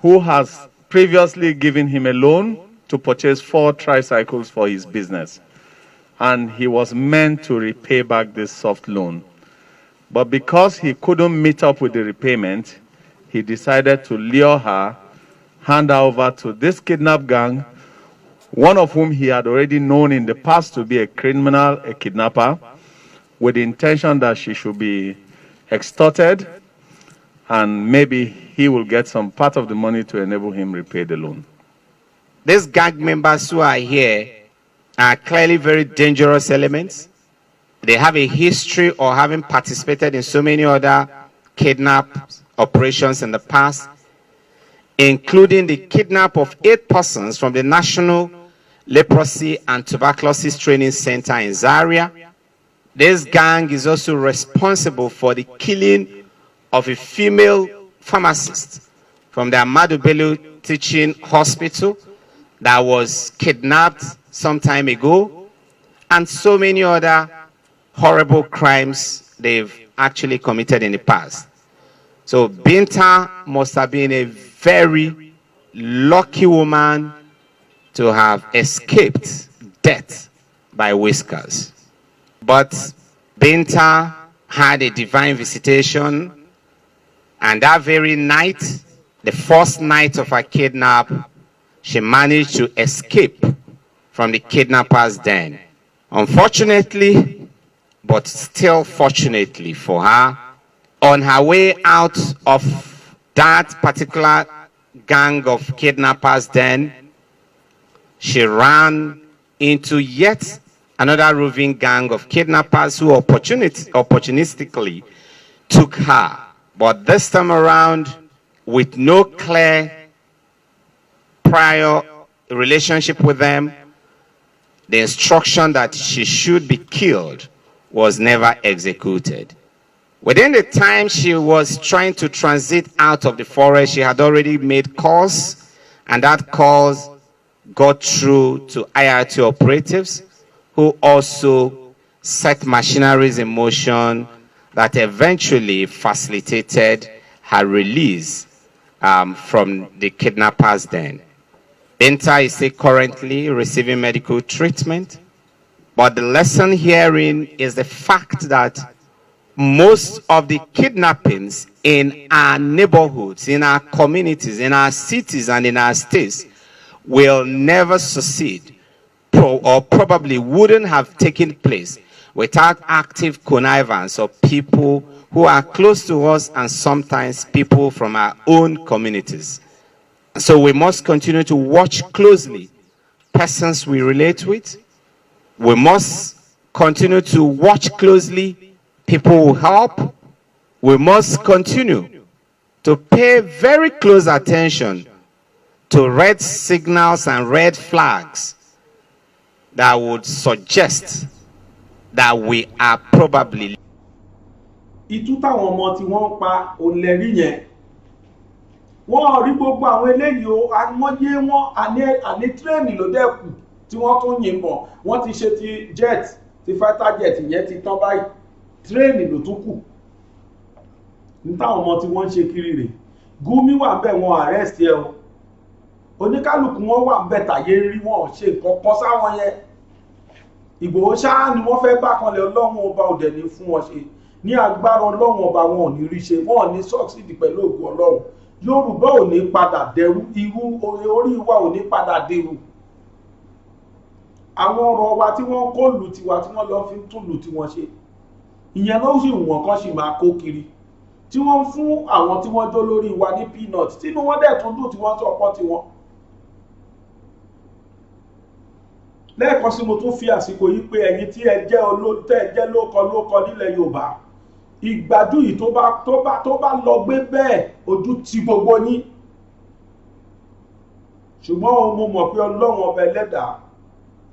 who has previously given him a loan to purchase 4 tricycles for his business. And he was meant to repay back this soft loan. But because he couldn't meet up with the repayment, he decided to lure her, hand her over to this kidnap gang, one of whom he had already known in the past to be a criminal, a kidnapper, with the intention that she should be extorted, and maybe he will get some part of the money to enable him repay the loan.
These gang members who are here are clearly very dangerous elements. They have a history of having participated in so many other kidnap operations in the past, including the kidnap of 8 persons from the National Leprosy and Tuberculosis Training Center in Zaria. This gang is also responsible for the killing of a female pharmacist from the Ahmadu Bello Teaching Hospital that was kidnapped some time ago, and so many other horrible crimes they've actually committed in the past. So Binta must have been a very lucky woman to have escaped death by whiskers. But Binta had a divine visitation, and that very night, the first night of her kidnap, she managed to escape from the kidnappers' den. Unfortunately, but still fortunately for her, on her way out of that particular gang of kidnappers' den, she ran into yet another roving gang of kidnappers who opportunistically took her. But this time around, with no clear prior relationship with them, the instruction that she should be killed was never executed. Within the time she was trying to transit out of the forest, she had already made calls, and that calls got through to IRT operatives, who also set machineries in motion that eventually facilitated her release from the kidnappers' den. Binta is still currently receiving medical treatment, but the lesson herein is the fact that most of the kidnappings in our neighborhoods, in our communities, in our cities, and in our states will never succeed, or probably wouldn't have taken place without active connivance of people who are close to us and sometimes people from our own communities. So we must continue to watch closely persons we relate with. We must continue to watch closely people who help. We must continue to pay very close attention to red signals and red flags that would suggest that we are probably.
Ìtú táwọn ọmọ tí wọ́n ń pa olèrí yẹn wọ́n rí gbogbo àwọn eléyìí o àmọ́yé wọn àní tírẹ́ẹ̀nì ló dẹ́kù tí wọ́n tún yìnbọn wọ́n ti ṣe ti jet ti fighter jet yẹn ti tán báyìí tírẹ́ẹ̀nì ló tún kù ní táwọn ọmọ tí wọ́n ń ṣe kiri rẹ̀ Gumi wà ń bẹ̀ wọ́n arrest ẹ o oníkálùkù wọn wà ń bẹ̀ tàyé rí wọn ṣe nǹkan kan sáwọn yẹn Ìgbòho ṣáá ni wọ́n fẹ́ bá kanlẹ̀ Ọlọ́run ọba òdẹ̀ ní fún wọn ṣe ní agbára Ọlọ́run ọba wọn ò ní rí ṣe wọn ò ní succeed pẹ̀lú ògùn Ọlọ́run Yorùbá ò ní padà dẹrú irú orí wa ò ní padà dẹrú àwọn ọ̀rọ̀ wa tí wọ́n kó lù tiwa tí wọ́n lọ fi tún lù tí wọ́n ṣe ìyẹn ló sì wọ́n kan sì máa kó kiri tí wọ́n fún àwọn tí wọ́n jó lórí wa ní peanut tínú wọn dẹ̀ tún dùn tí wọ́n sọpọ́ tiwọn. Lẹ́ẹ̀kan sí mo tún fi àsìkò yìí pé ẹ̀yin tí ẹ jẹ́ olóòtẹ́ ẹ jẹ́ lóko nílẹ̀ Yorùbá ìgbájú yìí tó bá lọ gbé bẹ́ẹ̀ ojú ti gbogbo yín ṣùgbọ́n mo mọ̀ pé Ọlọ́run ọba ẹlẹ́dàá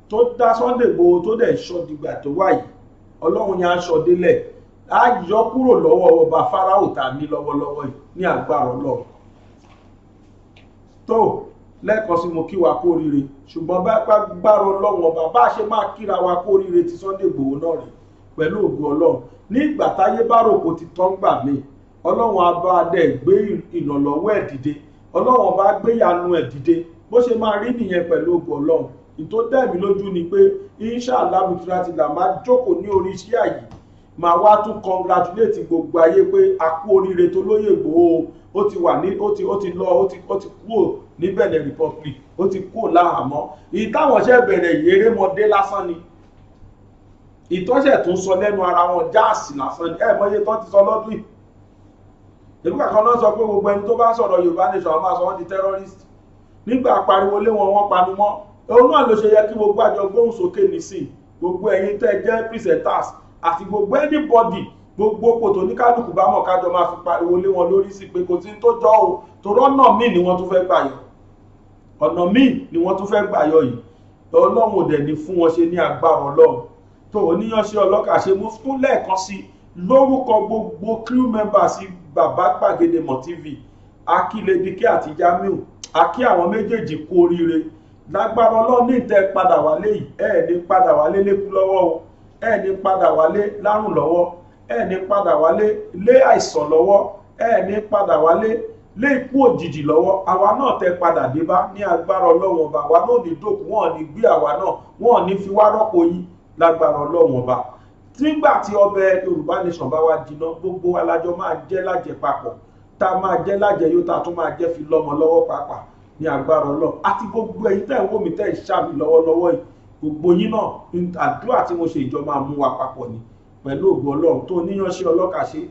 tó dá Sunday Igboho tó dẹ̀ sọ dìgbà tó wà yìí Ọlọ́run yẹn aṣọ délẹ̀ á yọ kúrò lọ́wọ́ ọba Fáráò tá ní lọ́wọ́lọ́wọ́ yìí ní agbára Ọlọ́run tó lẹ́ẹ̀kan sí mo kí wa kú oríire ṣùgbọ́n bá gbára Ọlọ́run ọba bá ṣe máa kíra wa kú oríire ti Sunday Igboho náà rè pẹ̀lú ògo Ọlọ́run ní ìgbà táyé bá rò kó ti tán gbà mí Ọlọ́run abá dẹ̀ gbé ìrànlọ́wọ́ ẹ̀ dìde Ọlọ́run ọba gbé ìyanu ẹ̀ dìde bó ṣe máa rí nìyẹn pẹ̀lú ògo Ọlọ́run ìtò dẹ̀mí lójú ni pé inshallah mutulatila máa jókòó ní orí iṣẹ́ àyè máa wá tún congratulate gbogbo ayé pé a kú oríire tó lóyè Igboho ó ti wà ní ó ti kúrò ní Benin Republic ó ti kúrò láhàámọ́ ìtàwọn ṣe bẹ̀rẹ̀ ìyẹrẹmọdé lásán ni ìtọ́sẹ̀ tún sọ lẹ́nu ara wọn jáàsì lásán ni mọ́yé tán ti sọ lọ́dún yìí ìlúkà kan náà sọ pé gbogbo ẹni tó bá sọ̀rọ̀ Yorùbá nation àwọn máa sọ wọ́n di terrorist nígbà pariwo lé wọn panu mọ́ òun náà ló ṣe yẹ kí gbogbo àjọ gbóhùn sókè nísìn gbogbo ẹ̀yin tẹ́ jẹ́ presenters àti gbogbo anybody gbogbo kòtò ní kálukú bá mọ̀ kájọ máa fi pariwo lé wọn lórí sí pé kò sí tó jọ o torí ọ̀nà míì ni wọ́n tún fẹ́ gbà yọ ọ̀nà míì ni wọ́n tún fẹ́ gbà yọ yìí Ọlọ́run ò dẹ̀ ní fún wọn ṣe ní agbára Ọlọ́run tó oníyanṣẹ́ ọlọ́kà ṣe mú fún lẹ́ẹ̀kan sí lórúkọ gbogbo crew members Bàbá Gbàgede Mọ̀ TV akíledike àti Jamiu akí àwọn méjèèjì kú oríire lágbára Ọlọ́run ní ìtẹ́ padà wálé yìí ní padà wálé lékú lọ́wọ́ o ní padà wálé lárùn lọ́wọ́ ní padà wálé lé àìsàn lọ́wọ́ ní padà wálé lé ikú òjijì lọ́wọ́, àwa náà tẹ padà dé bá ní agbára Ọlọ́run ọba, àwa náà ní dòkú, wọn ò ní gbé àwa náà, wọn ò ní fi wá rọ́pò yín lágbára Ọlọ́run ọba. Nígbà tí ọbẹ̀ Yorùbá Nation bá wá jiná, gbogbo alájọ máa jẹ́ lájẹ papọ̀, tá a máa jẹ́ lájẹ yóò tá a tún máa jẹ́ fi lọ́mọ lọ́wọ́ pàápàá ní agbára Ọlọ́run. Àti gbogbo ẹ̀yin tẹ́ ń wò mí tẹ́ ń ṣàmì lọ́wọ́lọ́wọ́ yìí, gbogbo yín náà àdúrà tí mo ṣe ìjọ máa mú wa papọ̀ ni pẹ̀lú ògo Ọlọ́run. Tó níyànṣe ọlọ́kà ṣe,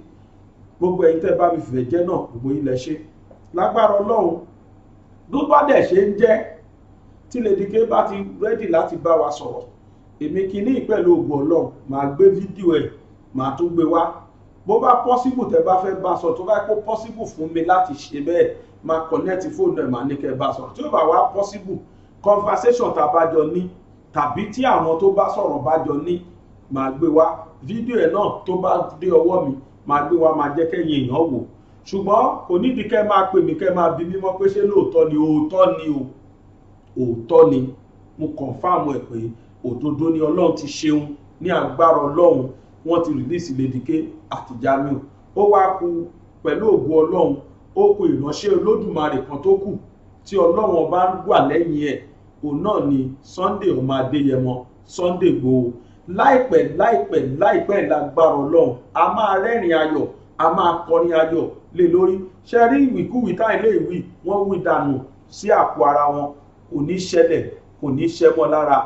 gbogbo ẹ̀yin tẹ́ bá mi fìfẹ́ jẹ́ náà gbogbo yín lẹ ṣe lágbára Ọlọ́run. Ló bá dẹ̀ ṣe ń jẹ́ tí Lady K bá ti rẹ́dì láti bá wa sọ̀rọ̀, èmi kìíní pẹ̀lú ògo Ọlọ́run máa gbé fídíò ẹ̀ máa tún gbé wá. Bó bá possible tẹ́ bá fẹ́ bá sọ, tó bá kó possible fún mi láti ṣe bẹ́ẹ̀, máa connect fóònù ẹ̀ máa ní kẹ́ bá sọ̀rọ̀. Tí ó bá wá possible conversation tá a bá jọ ní tàbí tí àwọn tó bá sọ̀rọ̀ bá jọ ní, máa gbé wá fídíò ẹ̀ náà tó bá dé ọwọ́ mi máa gbé wá, máa jẹ́ kẹ́yìn èèyàn wò. Ṣùgbọ́n kò nídìí kẹ́ máa pè mí kẹ́ máa bi mí mọ́ pé ṣé lóòótọ́ ni, òótọ́ ni mo confirm ẹ̀ pé òdodo ni Ọlọ́run ti ṣeun ní agbára Ọlọ́run. Wọ́n ti release Lady K àti Jamiu. Ó wá kù pẹ̀lú ògo Ọlọ́run, ó kù ìránṣẹ́ Olódùmarè kan tó kù tí Ọlọ́run ọba ń wà lẹ́yìn ẹ̀, òun náà ni Sunday ọmọ Adéyẹmọ, Sunday Igboho. Láìpẹ́ lágbára Ọlọ́run, a máa rẹ́rìn ayọ̀, a máa kọrin ayọ̀ lé lórí. Ṣe rí ìwìkúwì tá ilé ìwì wọ́n wí dànù sí àpò ara wọn, kò ní ṣẹlẹ̀, kò ní ṣẹmọ́ lára.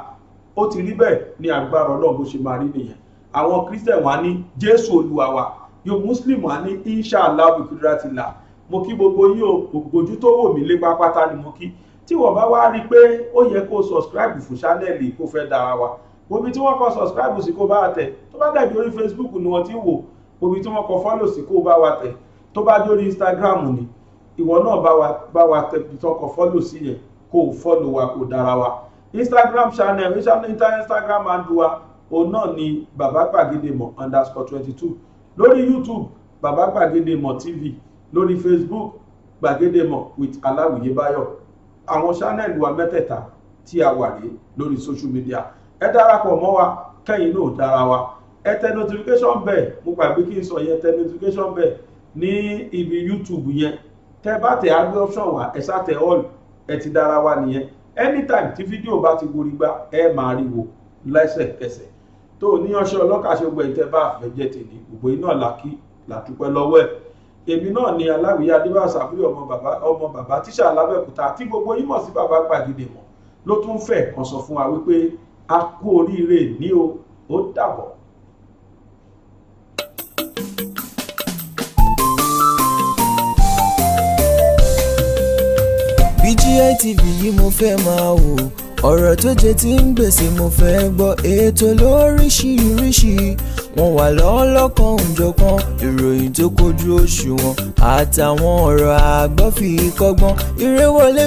Ó ti rí bẹ́ẹ̀ ní agbára Ọlọ́run bó ṣe máa rí nìyẹn. Àwọn Christian wá ní Jésù Olúwa wa, yóò Muslim wá ní Inshallah bikudratila. Mo kí gbogbo yín o, gbogbo ojú tó wò mí lé pápátá ni mo kí. Tí wọ́n bá wá rí pé ó yẹ kó subscribe fún channel kó fẹ́ dára wa, gbogbo tí wọ́n kọ subscribe sí kó bá tẹ̀, tó bá dàbí orí Facebook ni wọ́n ti wò, gbogbo tí wọ́n kọ follow sí kó bá wa tẹ̀, tó bá dé orí Instagram ni ìwọ náà bá wa tẹ̀ tó kọ follow sí yẹn kó follow wa kó dára wa. Instagram channel Instagram handle wa òun náà ni Baba Gbagedemo _22. Lórí YouTube Baba Gbagedemo TV, lórí Facebook Gbagedemo with Aláwìyé Báyọ̀. Àwọn channel wa mẹ́tẹ̀ẹ̀ta tí a wà rí lórí social media. Ẹ darapọ̀ mọ́ wa kẹ́yìn náà dára wa. Ẹ tẹ notification bell, mo gbàgbé kí n sọ yẹn, tẹ notification bell ní ibi YouTube yẹn. Tẹ bá tẹ àgbẹ̀ option wa, ẹ sá tẹ all, ẹ ti dára wa nìyẹn. Anytime tí fídíò bá ti gorí gbá, ẹ máa rí wò lẹ́sẹ̀kẹsẹ̀. Tó níyànṣẹ́ ọlọ́kà ṣe gbọ́ ìtẹ́ bá fẹ́ jẹ́ tèmi, gbogbo iná làkí làdúpẹ́ lọ́wọ́ ẹ̀. Èmi náà ni Aláwìyé Adébáyọ̀ Àbúrò ọmọ bàbá tíṣà lábẹ́òkúta tí gbogbo yín mọ̀ sí Baba Gbagedemo ló tún fẹ́ kan sọ fún wa wípé a kú oríire ní o, ó dàbọ̀.
BGI TV yìí mo fẹ́ máa wò, ọ̀rọ̀ tó jẹ tí ń gbèsè mo fẹ́ gbọ́, ètò lóríṣiríṣi wọ́n wà lọ́lọ́kan òjọ̀kan, ìròyìn tó kojú òṣùwọ̀n àtàwọn ọ̀rọ̀ àgbọ́ fi kọ́gbọ́n, eré wọlé.